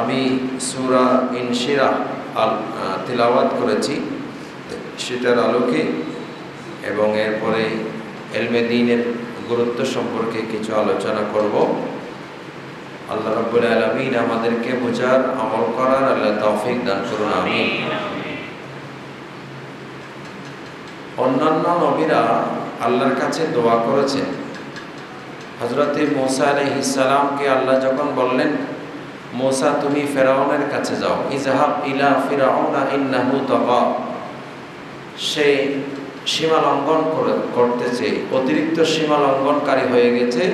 আমি সূরা ইনশিরাহ তিলাওয়াত করেছি, সেটার আলোকে এবং এরপরে ইলমে দ্বীনের গুরুত্ব সম্পর্কে কিছু আলোচনা করব। আল্লাহ রাব্বুল আলামিন আমাদেরকে বোঝার, আমল করার আল্লাহ তৌফিক দান করুন, আমিন। অন্যান্য নবীরা আল্লাহর কাছে দোয়া করেছেন। হযরতে মূসা আলাইহিস সালামকে আল্লাহ যখন বললেন, মূসা তুমি ফেরাউনের কাছে যাও, ইযহাব ইলা ফিরাউনা ইন্নাহু তাগা, সে সীমা লঙ্ঘন করতেছে, অতিরিক্ত সীমা লঙ্ঘনকারী হয়ে গেছে।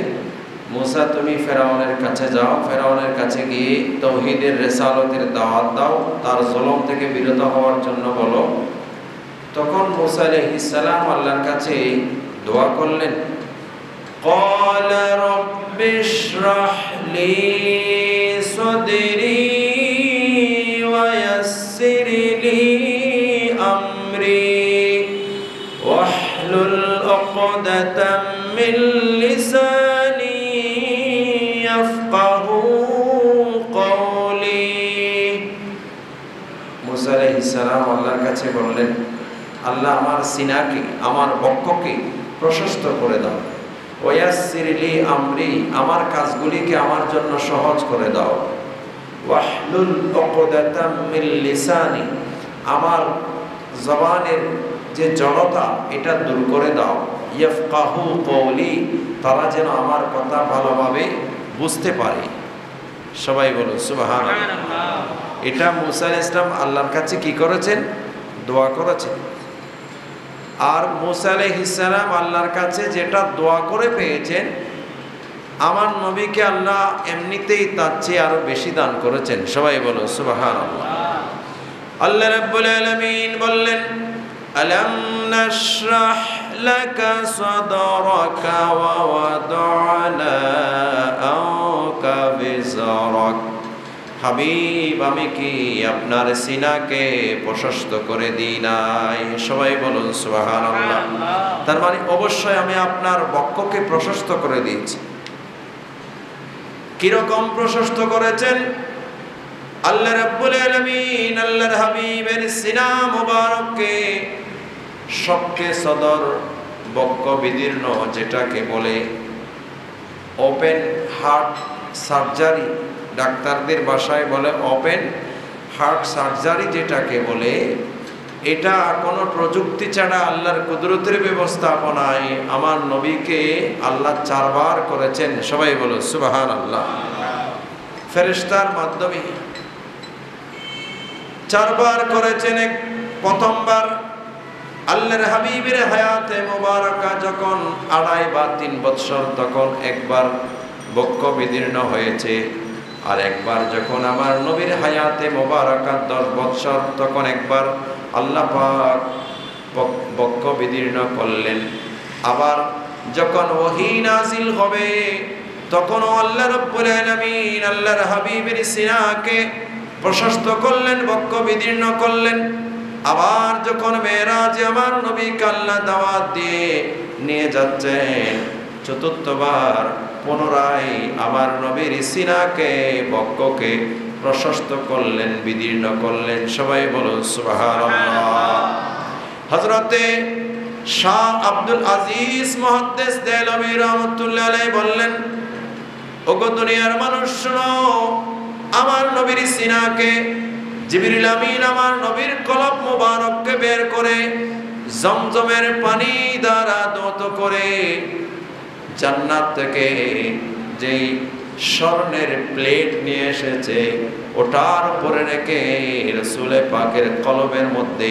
মূসা তুমি ফেরাউনের কাছে যাও, ফেরাউনের কাছে গিয়ে তাওহীদের রিসালাতের দাওয়াত দাও, তার জুলুম থেকে বিরত হওয়ার জন্য বলো। তখন মূসা আলাইহিস সালাম আল্লাহর কাছে দোয়া করলেন, قال رب اشرح لي صدري ويسر لي أمري واحلل عقدة من لساني يفقهوا قولي। মূসা আলাইহিস সালাম আল্লাহর কাছে বললেন, আল্লাহ আমার সিনাকে, আমার বক্ষকে প্রশস্ত করে দাও, ওয়াসসির লি আমরি, আমার কাজগুলিকে আমার জন্য সহজ করে দাও, ওয়াহলুল উকদাতাম মিন লিসানি, আমার জবানের যে জড়তা এটা দূর করে দাও, ইয়াফকাহু কওলি, তারা যেন আমার কথা ভালোভাবে বুঝতে পারে। সবাই বলো সুবহানাল্লাহ। এটা মূসা আলাইহিস সালাম আল্লাহর কাছে কি করেছেন? দোয়া করেছেন। আর মূসা আলাইহিস সালাম আল্লাহর কাছে যেটা দোয়া করে পেয়েছেন, আমার নবীকে আল্লাহ এমনিতেই তার চেয়ে আরো বেশি দান করেছেন। সবাই বলো সুবহানাল্লাহ। আল্লাহ রাব্বুল আলামিন বললেন, আলাম নাশরাহ লাকা সাদরাকা ওয়া ওয়াদানা আনকা বিজরাক। হাবিব, আমি কি আপনার সিনাকে প্রশস্ত করে দিই নাই? সবাই বলুন সুবহানাল্লাহ। তার মানে অবশ্যই আমি আপনার বক্ষকে প্রশস্ত করে দিয়েছি। কিরকম প্রশস্ত করেছেন? আল্লাহ রাব্বুল আলামিন আল্লাহর হাবিবের সিনা মুবারককে শক্কে সদর, বক্ষ বিদীর্ণ, যেটাকে বলে ওপেন হার্ট সার্জারি, ডাক্তারদের ভাষায় বলে ওপেন হার্ট সার্জারি, যেটাকে বলে, এটা কোনো প্রযুক্তি ছাড়া আল্লাহর কুদরতের ব্যবস্থাপনায় আমার নবীকে আল্লাহ 4 বার করেছেন। সবাই বলো সুবহানাল্লাহ। ফেরেশতার মাধ্যমে 4 বার করেছেন। প্রথমবার আল্লাহর হাবিবের হায়াতে মোবারকা যখন 2.5 বা 3 বৎসর, তখন একবার বক্ষ বিদীর্ণ হয়েছে। আর একবার যখন আমার নবীর হায়াতে মোবারকা 10 বৎসর, তখন একবার আল্লাহ পাক বক্ষ বিদীর্ণ করলেন। আবার যখন ওহী নাজিল হবে, তখন আল্লাহ রাব্বুল আলামিন আল্লাহর হাবিবের সিনাকে প্রশস্ত করলেন, বক্ষ বিদীর্ণ করলেন। আবার যখন মেরাজে আমার নবীকে আল্লাহ দাওয়াত দিয়ে নিয়ে যাচ্ছেন, চতুর্থবার পুনরায় আমার নবীর সিনাকে, বক্ষকে প্রশস্ত করলেন, বিদীর্ণ করলেন। সবাই বলুন সুবহানাল্লাহ। হযরতে শাহ আব্দুল আজিজ মুহাদ্দিস দেলভী রাহমাতুল্লাহ আলাইহি বললেন, ওগো দুনিয়ার মানুষ শোনো, আমার নবীর সিনাকে জিবরিল আমিন আমার নবীর কলব মুবারককে বের করে জমজমের পানি দ্বারা ধৌত করে জান্নাত থেকে যেই স্বর্ণের প্লেট নিয়ে এসেছে, ওটার উপরে রেখে রাসূল পাকের কলবের মধ্যে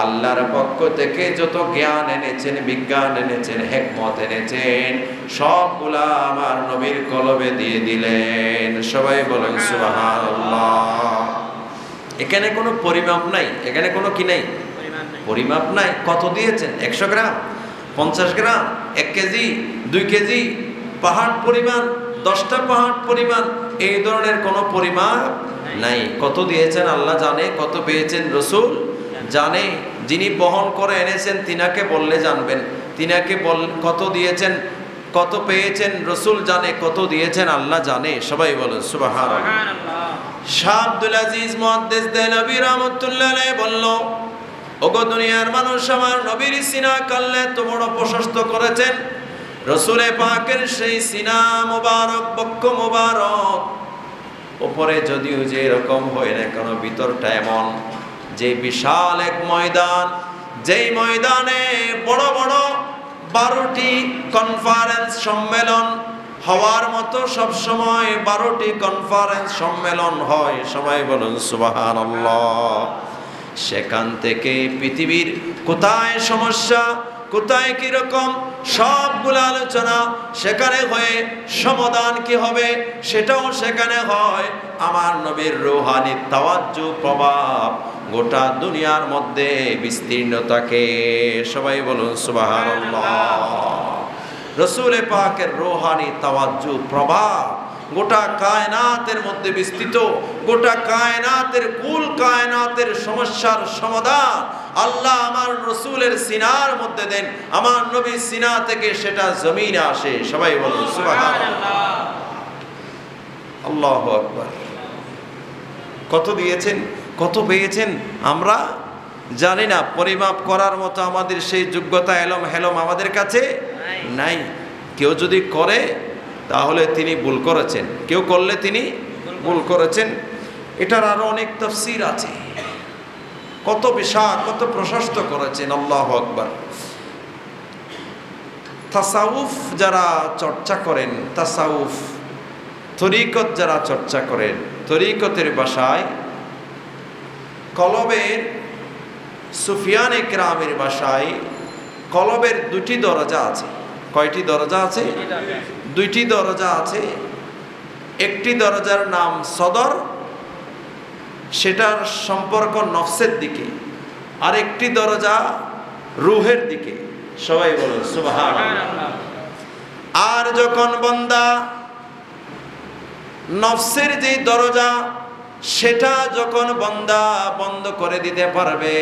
আল্লাহর পক্ষ থেকে যত জ্ঞান এনেছেন, বিজ্ঞান এনেছেন, হিকমত এনেছেন, সবগুলা আমার নবীর কলবে দিয়ে দিলেন। সবাই বলেন সুবহানাল্লাহ। এখানে কোনো পরিমাপ নাই, এখানে কোনো কি নাই, পরিমাপ নাই। কত দিয়েছেন? 100 গ্রাম, 50 গ্রাম, 1 কেজি, 2 কেজি, পাহাড় পরিমাণ, 10টা পাহাড় পরিমাণ, এই ধরনের কোনো পরিমাপ নাই। কত দিয়েছেন আল্লাহ জানে, কত পেয়েছেন রাসূল জানে। যিনি বহন করে এনেছেন তিনাকে বললে জানবেন, তিনাকে কত দিয়েছেন কত পেয়েছেন রাসূল জানে, কত দিয়েছেন আল্লাহ জানে। সবাই বলো সুবহানাল্লাহ। শাহ আব্দুল আজিজ মুহাদ্দিস দেলভী রাহমাতুল্লাহ আলাইহি বলল, ওগো দুনিয়ার মানুষ, আমার নবীর সিনা কাল্লে তো বড় প্রশস্ত করেছেন। রাসূলে পাকের সেই সিনা মোবারক, বক্ষ মোবারক উপরে যদিও যে এরকম হয় না কেন, ভিতরটা এমন যে বিশাল এক ময়দান, যেই ময়দানে বড় বড় 12টি কনফারেন্স সম্মেলন হওয়ার মতো, সব সময় 12টি কনফারেন্স সম্মেলন হয়। সবাই বলুন সুবহানাল্লাহ। সেখান থেকে পৃথিবীর কোথায় সমস্যা, কোথায় কি রকম, সবগুলো আলোচনা সেখানে হয়ে সমাধান কি হবে সেটাও সেখানে হয়। আমার নবীর রূহানি তাওয়াজ্জু প্রভাব গোটা দুনিয়ার মধ্যে বিস্তীর্ণ থাকে। সবাই বলুন সুবহানাল্লাহ। রাসূলে পাকের রূহানি তাওয়াজ্জু প্রভাব গোটা কায়নাতের মধ্যে বিস্তৃত। গোটা কায়নাতের, কুল কায়নাতের সমস্যার সমাধান আল্লাহ আমার রাসূলের সিনার মধ্যে দেন। আমার নবী সিনা থেকে সেটা জমিনে আসে। সবাই বলুন সুবহানাল্লাহ। আল্লাহু আকবার। কত দিয়েছেন, কত পেয়েছেন আমরা জানি না। পরিমাপ করার মতো আমাদের সেই যোগ্যতা এলম হেলম আমাদের কাছে নাই। কেউ যদি করে তাহলে তিনি ভুল করেছেন, কেউ করলে তিনি ভুল করেছেন। এটার আরো অনেক তাফসীর আছে, কত বিশাল, কত প্রশস্ত করেছেন। আল্লাহু আকবার। তাসাউফ যারা চর্চা করেন, তাসাউফ তরিকত যারা চর্চা করেন, তরিকতের ভাষায় কলবের, সুফিয়ানে কেরামের ভাষায় কলবের 2টি দরজা আছে। কয়টি দরজা আছে? 2টি দরজা আছে। একটি দরজার নাম সদর, সেটার সম্পর্ক নফসের দিকে, আর একটি দরজা রুহের দিকে। সবাই বলুন সুবহানাল্লাহ। আর যখন বান্দা নফসের যে দরজা সেটা যখন বান্দা বন্ধ করে দিতে পারবে,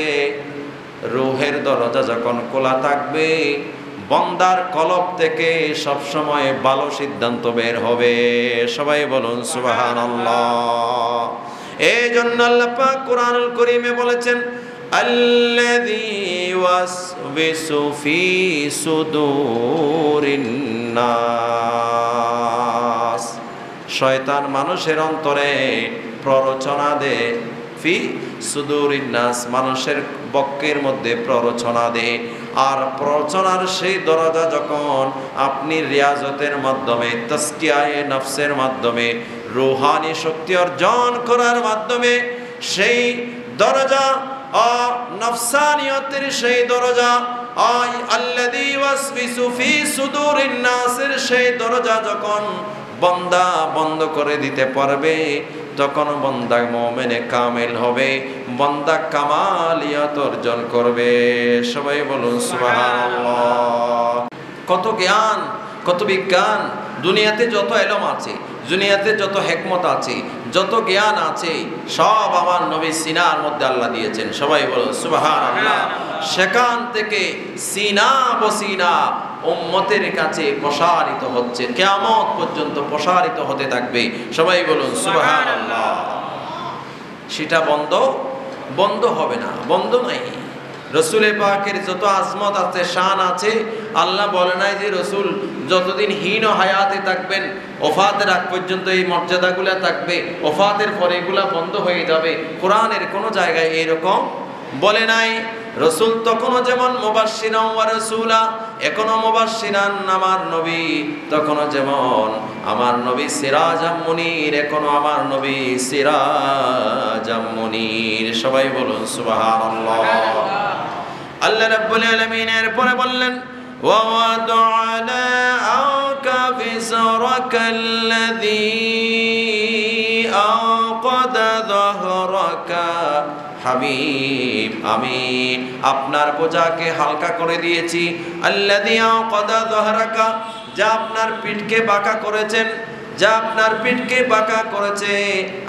রুহের দরজা যখন খোলা থাকবে, বান্দার কলব থেকে সব সময় ভালো সিদ্ধান্ত বের হবে। সবাই বলুন সুবহানাল্লাহ। এই জন্য আল্লাহ পাক কোরআনুল কারীমে বলেছেন, আল্লাযী ওয়াসবিসু ফি সুদুরিন নাস। শয়তান মানুষের অন্তরে প্ররোচনা দেয়। ফি সুদুরিন নাস, মানুষের বক্ষের মধ্যে প্ররোচনা দেয়। আর প্ররোচনার সেই দরজা যখন আপনি রিয়াজতের মাধ্যমে, তাসকিয়ায়ে নফসের মাধ্যমে, রূহানি শক্তি অর্জন করার মাধ্যমে সেই দরজা নফসানিয়তের সেই দরজা, আল্লাযী ওয়াসবিসু ফি সুদুরিন নাসের সেই দরজা যখন বান্দা বন্ধ করে দিতে পারবে, তখন বান্দা মুমিনে কামেল হবে, বান্দা কামালিয়াত অর্জন করবে। সবাই বলুন সুবহানাল্লাহ। কত জ্ঞান, কত বিজ্ঞান, দুনিয়াতে যত এলম আছে, দুনিয়াতে যত হিকমত আছে, যত জ্ঞান আছে, সব আমার নবী সিনার মধ্যে আল্লাহ দিয়েছেন। সবাই বলুন সুবহানাল্লাহ। সেখান থেকে সিনা বসিনা উম্মতের কাছে প্রসারিত হচ্ছে, কিয়ামত পর্যন্ত প্রসারিত হতে থাকবে। সবাই বলুন সুবহানাল্লাহ। সেটা বন্ধ হবে না, বন্ধ নাই। রসুলে পাকের যত আজমত আছে, শান আছে, আল্লাহ বলে নাই যে রসুল যতদিন হীন হায়াতে থাকবেন, ওফাতের আগ পর্যন্ত এই মর্যাদাগুলা থাকবে, ওফাতের পরে এগুলা বন্ধ হয়ে যাবে। কোরআনের কোনো জায়গায় এরকম বলে নাই। রসুল তখনও যেমন মুবাশশিরান ওয়া রাসূলা, এখনো মুবাশশিরান আমার নবী, তখনও যেমন আমার নবী সিরাজাম মুনীর, এখনো আমার নবী সিরাজাম মুনীর। সবাই বলুন সুবহানাল্লাহ। আল্লাহ রাব্বুল আলামিন এরপরে বললেন, ওয়া ওয়াদআনা আনকা বিসরাকাল্লাযী আনকাদা যাহরাকা। হাবিব, আমি আপনার বোঝাকে হালকা করে দিয়েছি। আল্লাযী আনকাদা যাহরাকা, যা আপনার পিঠকে বাঁকা করেছেন, যা আপনার পিঠকে বাঁকা করেছে,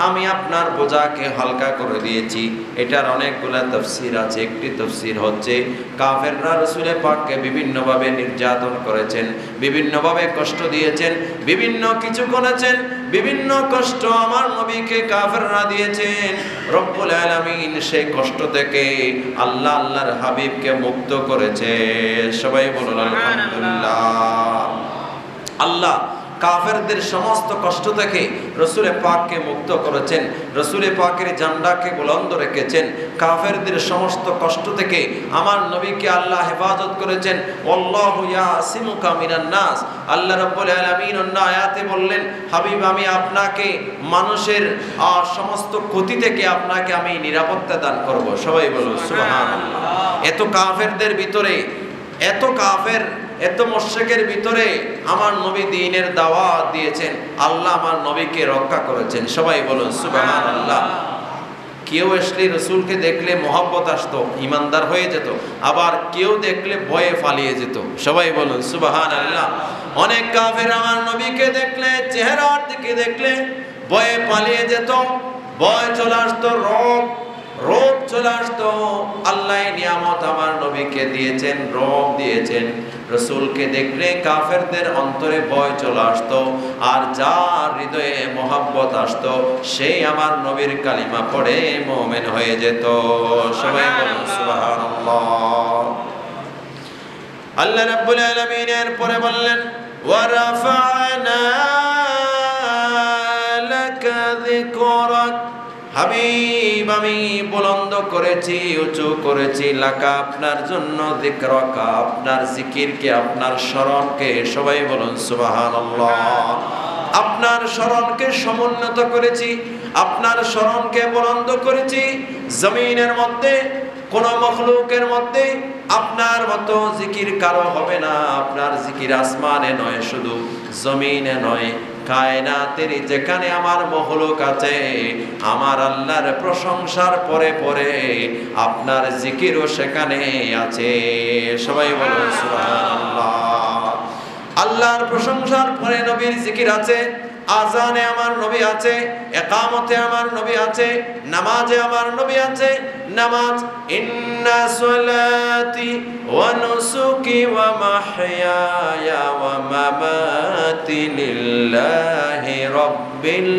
আমি আপনার বোঝাকে হালকা করে দিয়েছি। এটার অনেকগুলা তাফসীর আছে। একটি তাফসীর হচ্ছে কাফেররা রাসূল পাককে বিভিন্নভাবে নির্যাতন করেছেন, বিভিন্নভাবে কষ্ট দিয়েছেন, বিভিন্ন কিছু করেছেন, বিভিন্ন কষ্ট আমার নবীকে কাফেররা দিয়েছেন। রব্বুল আলামিন সেই কষ্ট থেকে আল্লাহ আল্লাহর হাবিবকে মুক্ত করেছে। সবাই বলুন আলহামদুলিল্লাহ। আল্লাহ কাফেরদের সমস্ত কষ্ট থেকে রাসূল পাককে মুক্ত করেছেন, রাসূল পাকের ঝান্ডাকে বুলন্দ রেখেছেন। কাফেরদের সমস্ত কষ্ট থেকে আমার নবীকে আল্লাহ হেফাজত করেছেন। আল্লাহু ইয়াসিমুকা মিনান নাস। আল্লাহ রাব্বুল আলামিন অন্য আয়াতে বললেন, হাবিব আমি আপনাকে মানুষের সমস্ত ক্ষতি থেকে আপনাকে আমি নিরাপত্তা দান করব। সবাই বলুন সুবহানাল্লাহ। এত কাফেরদের ভিতরে, এত কাফের, এত মুশরিকের ভিতরে আমার নবী দ্বীনের দাওয়াত দিয়েছেন, আল্লাহ আমার নবীকে রক্ষা করেছেন। সবাই বলুন সুবহানাল্লাহ। কেউ আসলে রাসূলকে দেখলে মহব্বত আসতো, ইমানদার হয়ে যেত, আবার কেউ দেখলে ভয়ে পালিয়ে যেত। সবাই বলুন সুবহানাল্লাহ। অনেক কাফের আমার নবীকে দেখলে, চেহারার দিকে দেখলে ভয়ে পালিয়ে যেত, ভয় চলে আসতো, রোগ চলে আসতো। আল্লাহ নিয়ামত আমার নবীকে দিয়েছেন, রোগ দিয়েছেন। রাসূলকে দেখলে কাফেরদের অন্তরে ভয় চলে আসতো, আর যার হৃদয়ে মহব্বত আসতো সেই আমার নবীর কালিমা পড়ে মুমিন হয়ে যেত। সবাই বলুন সুবহানাল্লাহ। আল্লাহ রাব্বুল আলামিন এর পরে বললেন, ওয়া রাফা'না লাকা যিকরাক। হাবিব আমি বুলন্দ করেছি, উঁচু করেছি, লাকা আপনার জন্য, যিকরাকা আপনার জিকিরকে, আপনার স্মরণকে। সবাই বলুন সুবহানাল্লাহ। আপনার স্মরণকে সমুন্নত করেছি, আপনার স্মরণকে বুলন্দ করেছি। জমিনের মধ্যে কোন মখলুকের মধ্যে আপনার মতো জিকির কারো হবে না। আপনার জিকির আসমানে নয়, শুধু জমিনে নয়, কায়নাতের যেখানে আমার মখলুক আছে, আমার আল্লাহর প্রশংসার পরে পরে আপনার জিকিরও সেখানে আছে। সবাই বলুন সুবহানাল্লাহ। আল্লাহর প্রশংসার পরে নবীর জিকির আছে। আজানে আমার নবী আছে, ইকামতে আমার নবী আছে, নামাজে আমার নবী আছে। নামাজ, ইন্না সলাতি ওয়া নুসুকি ওয়া মাহইয়ায়া ওয়া মামাতি লিল্লাহি রাব্বিল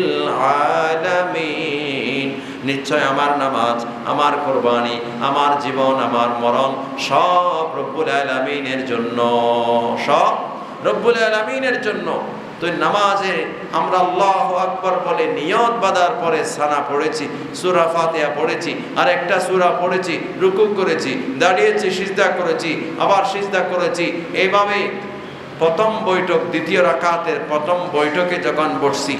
আলামিন। নিশ্চয় আমার নামাজ, আমার কুরবানি, আমার জীবন, আমার মরণ সব রব্বুল আলামিনের জন্য, সব রব্বুল আলামিনের জন্য। তো নামাজে আমরা আল্লাহু আকবার বলে নিয়ত বাঁধার পরে সানা পড়েছি, সূরা ফাতিহা পড়েছি, আর একটা সূরা পড়েছি, রুকু করেছি, দাঁড়িয়েছি, সিজদা করেছি, আবার সিজদা করেছি। এইভাবে প্রথম বৈঠক, দ্বিতীয় রাকাতের প্রথম বৈঠকে যখন বসছি,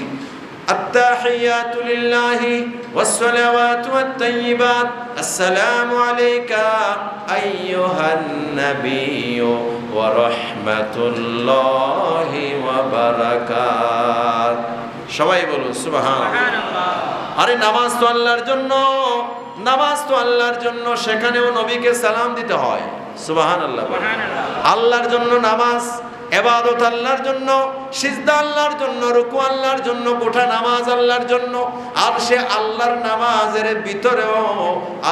আত্তাহিয়াতু লিল্লাহি ওয়াসসালাওয়াতু ওয়াত-তাইয়্যিবাত, আসসালামু আলাইকা আইয়ুহান নাবিয়্যু ওয়া রাহমাতুল্লাহি ওয়া বারাকাত। সবাই বলুন সুবহানাল্লাহ। আরে নামাজ তো আল্লাহর জন্য, নামাজ তো আল্লাহর জন্য, সেখানেও নবীকে সালাম দিতে হয়। সুবহানাল্লাহ। আল্লাহর জন্য নামাজ, ইবাদত আল্লাহর জন্য, সিজদা আল্লাহর জন্য, রুকু আল্লাহর জন্য, গোটা নামাজ আল্লাহর জন্য। আর সে আল্লাহর নামাজের ভিতরেও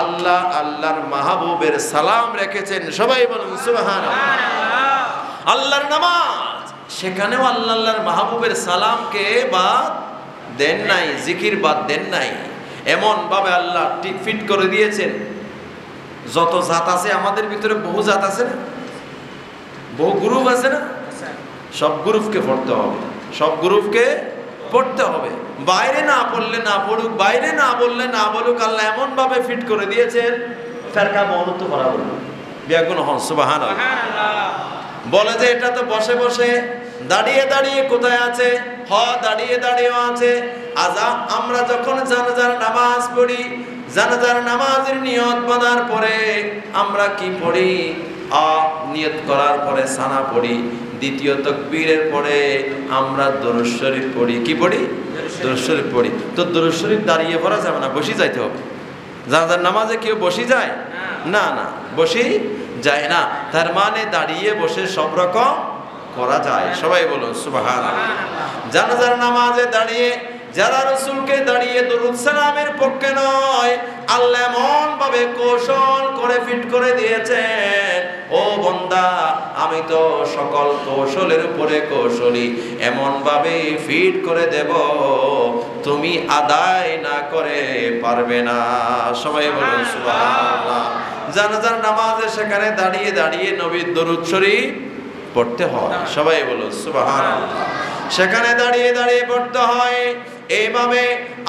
আল্লাহ আল্লাহর মাহবুবের সালাম রেখেছেন। সবাই বলুন সুবহানাল্লাহ। আল্লাহর নামাজ, সেখানেও আল্লাহ আল্লাহর মাহবুবের সালামকে বাদ দেন নাই, জিকির বাদ দেন নাই। এমন ভাবে আল্লাহ ঠিক ফিট করে দিয়েছেন। যত জাত আছে আমাদের ভিতরে, বহু জাত আছে না, বহু গ্রুপ আছে না, সব গ্রুপকে পড়তে হবে, সব গ্রুপকে পড়তে হবে। বাইরে না পড়লে না পড়ুক, বাইরে না বললে না বলুক, আল্লাহ এমন ভাবে ফিট করে দিয়েছেন। ফেরকা মহলত করা বলুন, বিয়াগুন হন সুবহানাল্লাহ। বলে যে এটা তো বসে বসে, দাঁড়িয়ে দাঁড়িয়ে কোথায় আছে? দাঁড়িয়ে দাঁড়িয়েও আছে। আমরা যখন জানাজার নামাজ পড়ি, জানাজার নামাজের নিয়ত বাঁধার পরে আমরা কি পড়ি? নিয়ত করার পরে সানা পড়ি, দ্বিতীয় তাকবীরের পরে আমরা দরুদ শরীফ পড়ি। কি পড়ি? দরুদ শরীফ পড়ি। তো দরুদ শরীফ দাঁড়িয়ে পড়া যাবে না, বসে যাইতে হবে। জানাজার নামাজে কেউ বসে যায় না, না বসে যায় না। তার মানে দাঁড়িয়ে বসে সব রকম করা যায়। সবাই বলুন সুবহানাল্লাহ। জানাজার নামাজে দাঁড়িয়ে যারা রাসূলকে দাঁড়িয়ে দরুদ সালামের পক্ষে নয়, আল্লাহ এমন ভাবে কৌশল করে ফিট করে দিয়েছেন, ও বান্দা আমি তো সকল কৌশলের উপরে কৌশলী, এমন ভাবে ফিট করে দেব তুমি আদায় না করে পারবে না। সবাই বলুন সুবহানাল্লাহ। জানাজার নামাজে সেখানে দাঁড়িয়ে দাঁড়িয়ে নবীর দরুদ শরীফ পড়তে হয়। সবাই বলুন সুবহানাল্লাহ। সেখানে দাঁড়িয়ে দাঁড়িয়ে পড়তে হয়। এইভাবে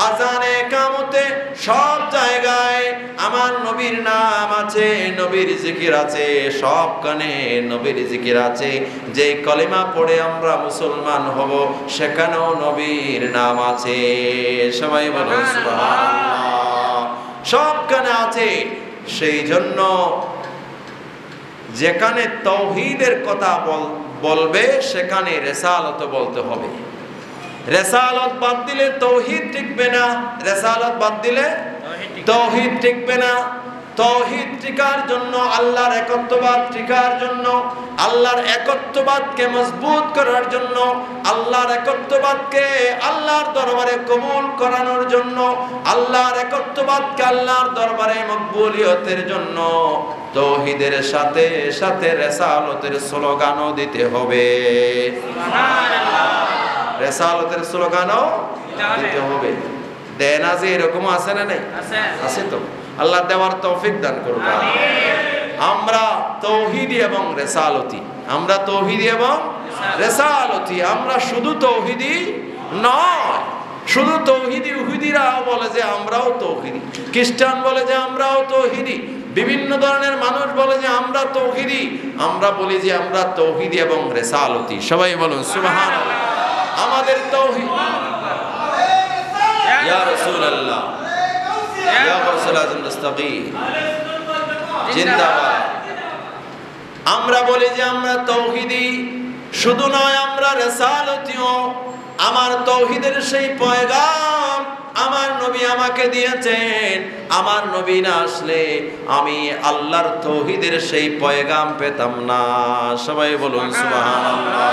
আজানে কামতে সব জায়গায় আমার নবীর নাম আছে, নবীর জিকির আছে, সব কানে নবীর জিকির আছে। যে কলিমা পড়ে আমরা মুসলমান হব সেখানেও নবীর নাম আছে। সবাই বলুন সুবহানাল্লাহ। সব কানে আছে। সেই জন্য যেখানে তাওহীদের কথা বলবে সেখানে রিসালাত বলতে হবে। রিসালাত বাদ দিলে তাওহীদ টিকবে না, রিসালাত বাদ দিলে তাওহীদ টিকবে না। তাওহীদ টিকার জন্য, আল্লাহর একত্ববাদ টিকার জন্য, আল্লাহর একত্ববাদকে মজবুত করার জন্য, আল্লাহর একত্ববাদকে আল্লাহর দরবারে কবুল করানোর জন্য, আল্লাহর একত্ববাদকে আল্লাহর দরবারে মকবুলিয়তের জন্য তাওহীদের সাথে সাথে রিসালাতের স্লোগানও দিতে হবে। সুবহানাল্লাহ। রিসালাতের স্লোগানও দিতে হবে। দেন আছে, এরকম আছে না নাই? আছে তো। আল্লাহ দেওয়ার তৌফিক দান করুন। আমরা তাওহীদি এবং রিসালতি, আমরা তাওহীদি এবং রিসালতি। আমরা শুধু তাওহীদি নয়, শুধু তাওহীদি ইহুদিরা বলে যে আমরাও তাওহীদি, খ্রিস্টান বলে যে আমরাও তাওহীদি, বিভিন্ন ধরনের মানুষ বলে যে আমরা তাওহীদি। আমরা বলি যে আমরা তাওহীদি এবং রিসালতি। সবাই বলুন সুবহানাল্লাহ। আমাদের তাওহীদ ইয়া রাসূলুল্লাহ, ইয়া গাউসুল আযম মুস্তাকিম জিন্দাবাদ। আমরা বলি যে আমরা তাওহীদি, শুধু নয় আমরা রিসালতিও। আমার তাওহীদের সেই পয়গাম আমার নবী আমাকে দিয়েছেন। আমার নবী না আসলে আমি আল্লাহর তাওহীদের সেই পয়গাম পেতাম না। সবাই বলুন সুবহানাল্লাহ।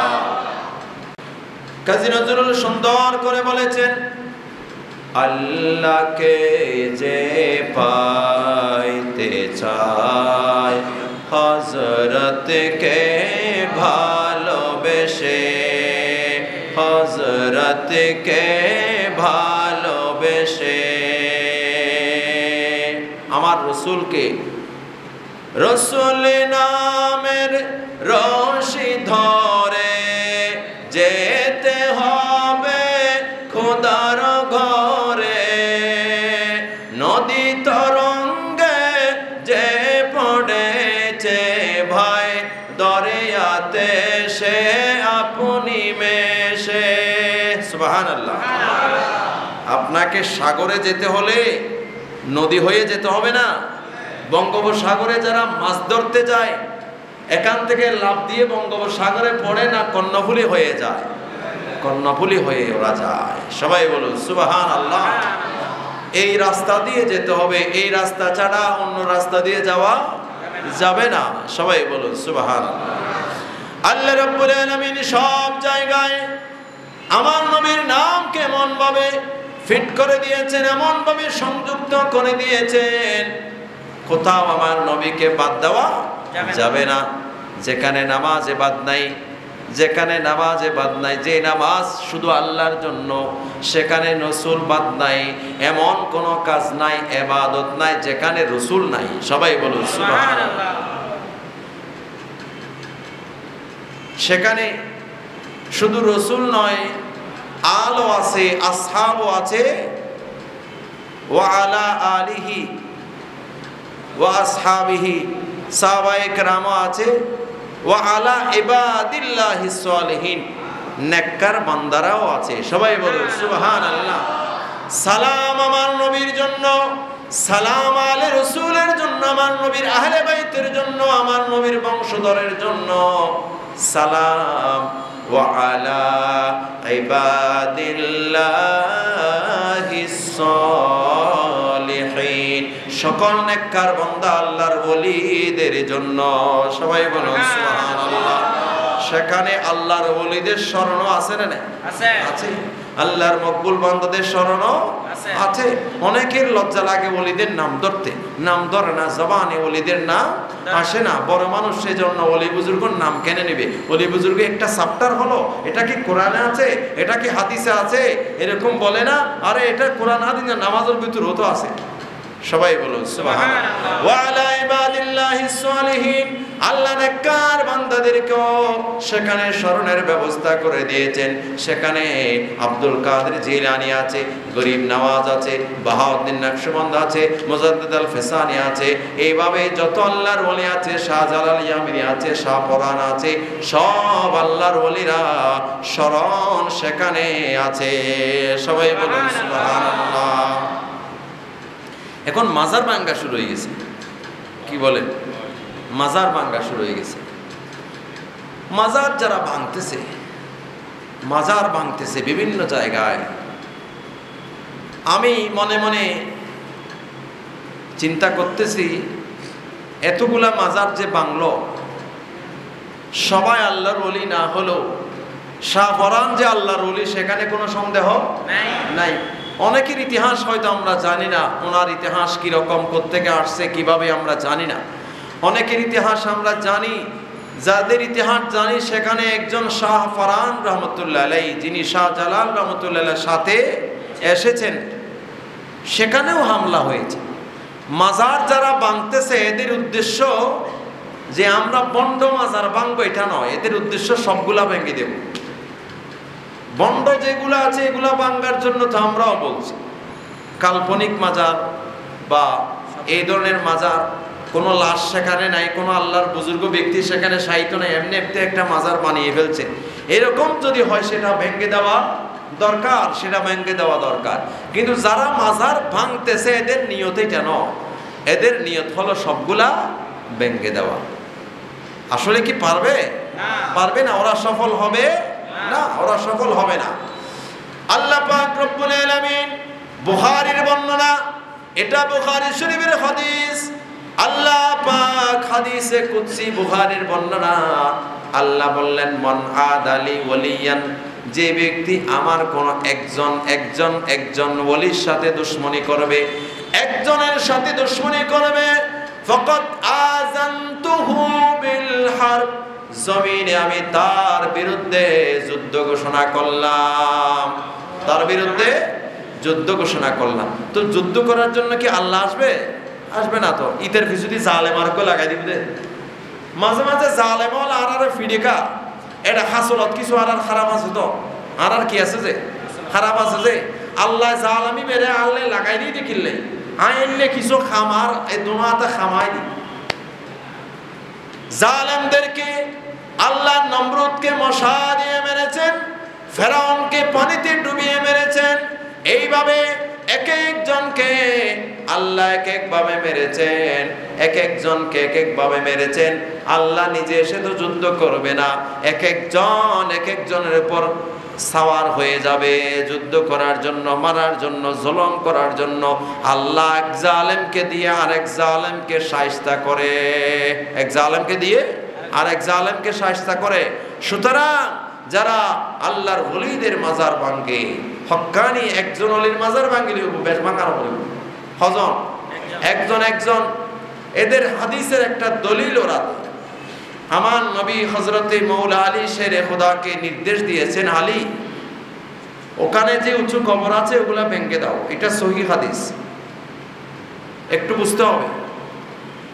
কাজী নজরুল সুন্দর করে বলেছেন, আল্লাহকে যে পাইতে চায় হযরতকে ভালোবেসে, হযরতকে ভালোবেসে। আমার রাসূলকে, রাসূল নামের রশি ধরে যেতে হবে খোদার ঘরে। নদী তরঙ্গে যে পড়েছে ভাই দরিয়াতে সে আপনি মেশে। সুবহানাল্লাহ। আপনাকে সাগরে যেতে হলে নদী হয়ে যেতে হবে না। বঙ্গোপসাগরে যারা মাছ ধরতে যায় এখান থেকে লাফ দিয়ে বঙ্গোপসাগরে পড়ে না কর্ণফুলী হয়ে যায়, কর্ণফুলী হয়ে ওরা যায়। সবাই বলুন সুবহানাল্লাহ। এই রাস্তা দিয়ে যেতে হবে, এই রাস্তা ছাড়া অন্য রাস্তা দিয়ে যাওয়া যাবে না। সবাই বলুন সুবহানাল্লাহ। আল্লাহ রাব্বুল আলামিন সব জায়গায় আমার নবীর নাম কেমন ভাবে ফিট করে দিয়েছেন, এমন ভাবে সংযুক্ত করে দিয়েছেন, কোথাও আমার নবীকে বাদ দেওয়া যাবে না। যেখানে নামাজে বাদ নাই, যেখানে নামাজে বাদ নাই, যে নামাজ শুধু আল্লাহর জন্য, সেখানে রাসূল বাদ নাই। এমন কোন কাজ নাই, ইবাদত নাই যেখানে রাসূল নাই। সবাই বলুন সুবহানাল্লাহ। সেখানে শুধু রাসূল নয়, আলো আছে, আসহাবও আছে, ওয়া আলা আলিহি ওয়া আসহাবিহি, সাহাবায়ে কেরামও আছে, ওয়া আলা ইবাদিল্লাহিস সালিহিন, নেককার বান্দারাও আছে। সবাই বলুন সুবহানাল্লাহ। সালাম আমার নবীর জন্য, সালাম আলে রাসূলের জন্য, আমার নবীর আহলে বাইতের জন্য, আমার নবীর বংশধরের জন্য সালাম। ওয়া আলা ইবাদিল্লাহিস সালিহিন, সকল নেককার বান্দা আল্লাহর ওলিদের জন্য। সবাই বলুন সুবহানাল্লাহ। সেখানে আল্লাহর ওলিদের স্মরণও আছে না? আছে। আল্লাহর মকবুল বান্দাদের স্মরণও আছে। অনেকের লজ্জা লাগে ওলিদের নাম ধরতে, নাম ধরে না, জবানে ওলিদের নাম আসে না। বড় মানুষ সেজন্য ওলি বুজুর্গর নাম কেনে নেবে। ওলি বুজুর্গ একটা চ্যাপ্টার হলো, এটা কি কোরআনে আছে, এটা কি হাদিসে আছে, এরকম বলে না। আরে এটা কোরআন হাদিস না, নামাজের ভিতরেও তো আছে। সবাই বলুন সুবহানাল্লাহ। ওয়া আলা ইবাদিল্লাহিস সালিহিন, আল্লাহ নেককার বান্দাদেরকেও সেখানে স্মরণের ব্যবস্থা করে দিয়েছেন। সেখানে আব্দুল কাদের জিলানী আছে, গরিব নওয়াজ আছে, বাহাউদ্দিন নকশবন্দ আছে, মুজাদ্দিদ আল ফিসানি আছে। এইভাবে যত আল্লাহর ওলি আছে, শাহজালাল ইয়ামিনী আছে, শাহ পরান আছে, সব আল্লাহর ওলিরা স্মরণ সেখানে আছে। সবাই বলুন সুবহানাল্লাহ। এখন মাজার ভাঙ্গা শুরু হয়ে গেছে। কি বলেন? মাজার ভাঙ্গা শুরু হয়ে গেছে। মাজার যারা ভাঙতেছে, মাজার ভাঙতেছে বিভিন্ন জায়গায়। আমি মনে মনে চিন্তা করতেছি, এতগুলা মাজার যে ভাঙলো, সবাই আল্লাহর ওলি না হলেও শাহ পরান যে আল্লাহর ওলি, সেখানে কোনো সন্দেহ নাই। অনেকের ইতিহাস হয়তো আমরা জানি না, ওনার ইতিহাস কিরকম, কোত্থেকে আসছে, কিভাবে আমরা জানি না। অনেকের ইতিহাস আমরা জানি, যাদের ইতিহাস জানি সেখানে একজন শাহ পরান রহমতুল্লাহ আলাইহি, যিনি শাহজালাল রহমতুল্লাহ আলাইহির সাথে এসেছেন, সেখানেও হামলা হয়েছে। মাজার যারা ভাঙতেছে, এদের উদ্দেশ্য যে আমরা বন্ড মাজার ভাঙবো এটা নয়, এদের উদ্দেশ্য সবগুলা ভেঙে দেব। বন্ড যেগুলো আছে এগুলা ভাঙার জন্য তো আমরাও বলছি। কাল্পনিক মাজার বা এই ধরনের মাজার, কোনো লাশ সেখানে নাই, কোনো আল্লাহর বুজুর্গ ব্যক্তি সেখানে সাহিত্য নাই, এমনি একটা মাজার বানিয়ে ফেলছে। এরকম যদি হয় সেটা ভেঙে দেওয়া দরকার, সেটা ভেঙে দেওয়া দরকার। কিন্তু যারা মাজার ভাঙতেছে এদের নিয়ত এটা নয়, এদের নিয়ত হলো সবগুলা ভেঙে দেওয়া। আসলে কি পারবে? পারবে না। ওরা সফল হবে না, ওরা সফল হবে না। আল্লাহ পাক রব্বুল আলামিন, বুখারীর বর্ণনা, এটা বুখারী শরীফের হাদিস। আল্লাহ পাক হাদিসে কুদসি বুখারীর বর্ণনা, আল্লাহ বললেন, মান আদালি ওয়ালিয়ান, যে ব্যক্তি আমার কোন একজন ওলির সাথে দুশমনি করবে, একজনের সাথে দুশমনি করবে, ফাকাদ আযানতুহু বিল হারব, জমিনে আমি তার বিরুদ্ধে যুদ্ধ ঘোষণা করলাম, তার বিরুদ্ধে যুদ্ধ ঘোষণা করলাম। তো যুদ্ধ করার জন্য কি আল্লাহ আসবে? আসবে না। তো ইতের পিছুটি জালেম আর কো লাগাই দিবে। মাঝে মাঝে জালেম হল আর ফিডিকা, এটা হাসলত কিছু আর খারাপ আছে। তো আর কি আছে যে খারাপ আছে, যে আল্লাহ জালামি মেরে আল্লাহ লাগাই দিয়ে দেখিলে আইনলে কিছু খামার এই দুমাতে খামাই দি। জালেমদেরকে আল্লাহ নমরুদকে মশা দিয়ে মেরেছেন, ফেরাউনকে পানিতে ডুবিয়ে মেরেছেন। এইভাবে এক একজনকে আল্লাহ এক একভাবে মেরেছেন, এক একজনকে এক একভাবে মেরেছেন। আল্লাহ নিজে এসে তো যুদ্ধ করবে না, এক একজনের উপর সাওয়ার হয়ে যাবে যুদ্ধ করার জন্য, মারার জন্য, জুলুম করার জন্য। আল্লাহ এক জালেমকে দিয়ে আরেক জালেমকে শায়েস্তা করে, এক জালেমকে দিয়ে আরেক জালেমকে শায়েস্তা করে। সুতরাং যারা আল্লাহর ওলিদের মাজার ভাঙে, হক্কানি একজন ওলির মাজার ভাঙিলে বেশ ভাঙানো বলবে হজন একজন, এদের হাদিসের একটা দলিল ওরা। আমার নবী হযরতে মৌলা আলী শেরে খোদাকে নির্দেশ দিয়েছেন, আলী ওখানে যে উঁচু কবর আছে ওগুলা ভেঙে দাও। এটা সহিহ হাদিস, একটু বুঝতে হবে।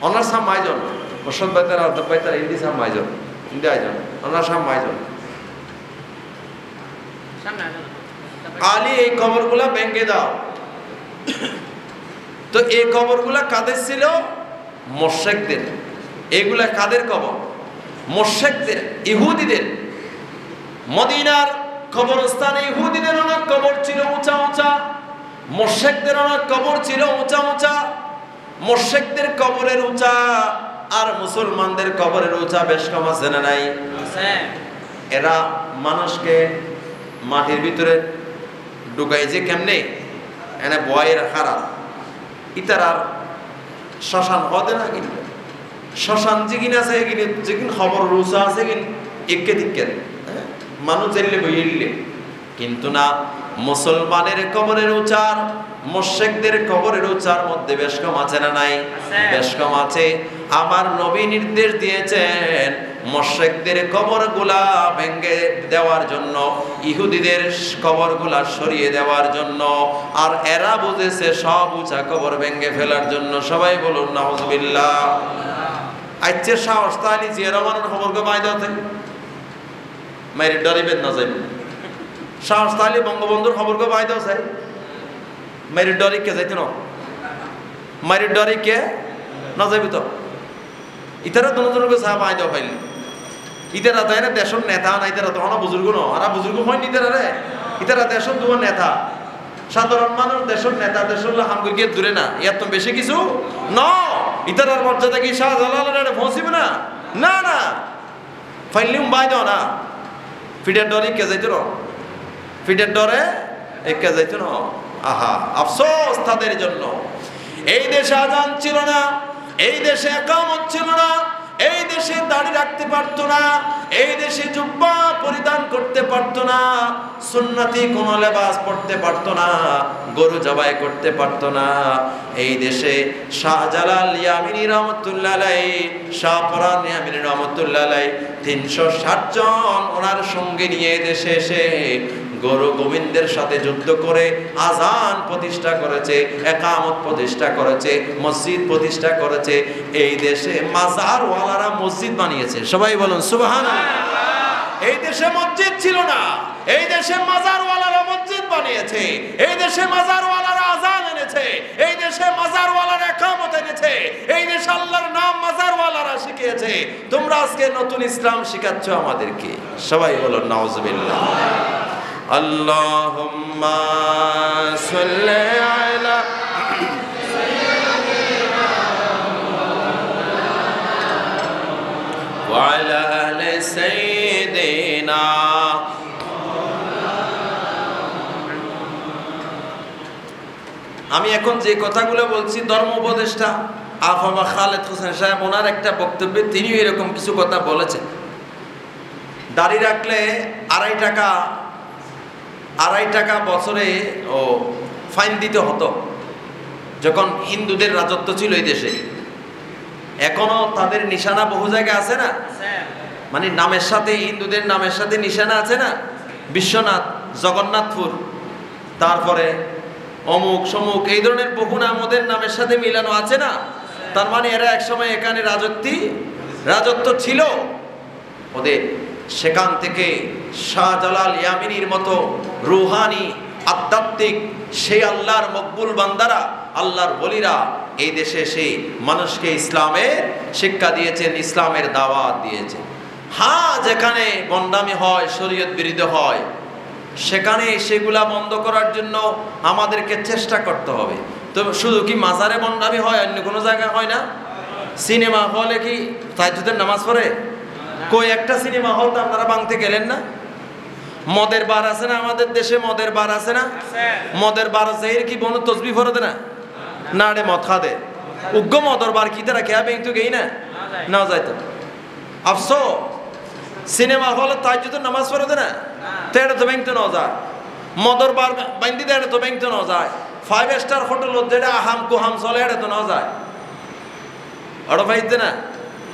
অনার সাম মাইজন ওষুধ বাইতার আদব বাইতার ইন্দি সাম মাইজন ইন্দি আইজন অনার সাম মাইজন আলী এই কবরগুলা ভেঙে দাও। তো এই কবরগুলা কাদের ছিল? মুশরিকদের। এগুলা কাদের কবর? মুশরিকদের, ইহুদিদের। মদিনার কবরস্থানে ইহুদিদের অনেক কবর ছিল উঁচা উঁচা, মুশরিকদের অনেক কবর ছিল উঁচা উঁচা। মুশরিকদের কবরের উঁচা আর মুসলমানদের কবরের উঁচা বেশ কম আছে না নাই? এরা মানুষকে মাটির ভিতরে ঢুকাই যে কেমনে এনে বয়ের খারাপ ইতার আর শ্মশান হতে না। কিন্তু শ্মশান যেগিন আছে যেগিন খবর রুচা আছে, একে দিকে মানুষ চাইলে বইলে, কিন্তু না, মুসলমানের কবরের উচার মুশরিকদের কবরের উচার মধ্যে বেশ কম আছে না নাই? বেশ কম আছে। আমার নবী নির্দেশ দিয়েছেন মুশরিকদের কবরগুলা ভেঙে দেওয়ার জন্য, ইহুদিদের কবরগুলা সরিয়ে দেওয়ার জন্য, আর এরা বুঝেছে সব উঁচা কবর ভেঙে ফেলার জন্য। সবাই বলুন নাউজুবিল্লাহ। আচ্ছা, সাহস তাহলে জিয়া রহমানের খবরকে বাইরে হতে মাইরে ডরিবেন না যাইবেন। সাহস তাহলে বঙ্গবন্ধুর খবরকে বাইরে চাই মাইরে ডরি কে যাইতে না, মাইরে ডরি কে না যাইবি তো। ইতারা দুজনকে চা বাইরে পাইলি, ইতারা তাই না দেশের নেতা না, ইতারা তো হনা বুজুর্গ ন, আর বুজুর্গ হয়নি ইতারা রে। ইতারা দেশের দুটো নেতা, সাধারণ মানুষ দেশের নেতা, দেশের হামগুর গিয়ে দূরে না, এত বেশি কিছু ন। ইতারার মর্যাদা কি শাহজালালের পৌঁছিবে না? না না, ফাইলিম বাই দাও না। ফিডের ডরে কে যাইতো না, ফিডের ডরে কে যাইতো না। আহা, আফসোস তাদের জন্য। এই দেশে আযান ছিল না, এই দেশে ইকামত ছিল না, এই দেশে দাড়ি রাখতে পারতো না, এই দেশে জুব্বা পরিধান করতে পারতো না, সুন্নতি কোন লেবাস পরতে পারতো না, গরু জবাই করতে পারতো না। এই দেশে শাহজালাল ইয়ামিনী রহমতুল্লাহ আলাইহি, শাহপরান ইয়ামিনী রহমতুল্লাহ আলাইহি ৩৬০ জন ওনার সঙ্গে নিয়ে দেশে এসে গরু গোবিন্দের সাথে যুদ্ধ করে আযান প্রতিষ্ঠা করেছে, ইকামত প্রতিষ্ঠা করেছে, মসজিদ প্রতিষ্ঠা করেছে। এই দেশে মাজারওয়ালারা মসজিদ বানিয়েছে। সবাই বলুন সুবহানাল্লাহ। এই দেশে মসজিদ ছিল না, এই দেশে মাজারওয়ালারা মসজিদ বানিয়েছে, এই দেশে মাজারওয়ালারা আযান এনেছে, এই দেশে মাজারওয়ালারা ইকামত এনেছে, এই দেশে আল্লাহর নাম মাজারওয়ালারা শিখিয়েছে। তোমরা আজকে নতুন ইসলাম শিখাচ্ছ আমাদেরকে। সবাই বলুন নাউজুবিল্লাহ। আল্লাহুম্মা সাল্লি আলা ওয়া আলা আলি সাইয়্যিদিনা। আমি এখন যে কথাগুলো বলছি, ধর্ম উপদেষ্টা আফামা খালেদ হোসেন সাহেব ওনার একটা বক্তব্যে তিনিও এরকম কিছু কথা বলেছেন। দাড়ি রাখলে আড়াই টাকা বছরে ফাইন দিতে হতো যখন হিন্দুদের রাজত্ব ছিল এই দেশে। এখনো তাদের নিশানা বহু জায়গায় আছে না, মানে নামের সাথে, হিন্দুদের নামের সাথে নিশানা আছে না, বিশ্বনাথ, জগন্নাথপুর, তারপরে অমুক সমুক, এই ধরনের বহু নাম ওদের নামের সাথে মিলানো আছে না। তার মানে এরা একসময় এখানে রাজত্ব ছিল ওদের। সেখান থেকে শাহজালাল ইয়ামিনীর মতো রুহানি আধ্যাত্মিক সেই আল্লাহর মকবুল বান্দারা, আল্লাহর ওলিরা এই দেশে এসে মানুষকে ইসলামের শিক্ষা দিয়েছেন, ইসলামের দাওয়াত দিয়েছেন। হ্যাঁ, যেখানে বন্ডামি হয়, শরীয়ত বিরোধী হয়, সেখানে সেগুলা বন্ধ করার জন্য আমাদেরকে চেষ্টা করতে হবে। তো শুধু কি মাজারে বন্ডামি হয়, অন্য কোনো জায়গায় হয় না? সিনেমা হলে কি তাহাজ্জুদের নামাজ পড়ে? কই একটা সিনেমা হল তো আপনারা ভাঙতে গেলেন না? মদের বার আছে না আমাদের দেশে? মদের বার আছে না? মদের বার আছে, এর কি বনু তসবি ফরো দে না রে মদ খা দে উগ্র মদর বার কি তারা খেয়া বেঁক তো গেই না যাইতো। আফসোস, সিনেমা হল তাহাজ্জুদের নামাজ পড়ো দে না, তো এটা তো ব্যাংক না যায়। মদর বার বাইন্দি দেয়, এটা তো ব্যাংক না যায়। 5 স্টার হোটেল যেটা আহাম কুহাম চলে, এটা তো না যায়। ওটা পাইতে না।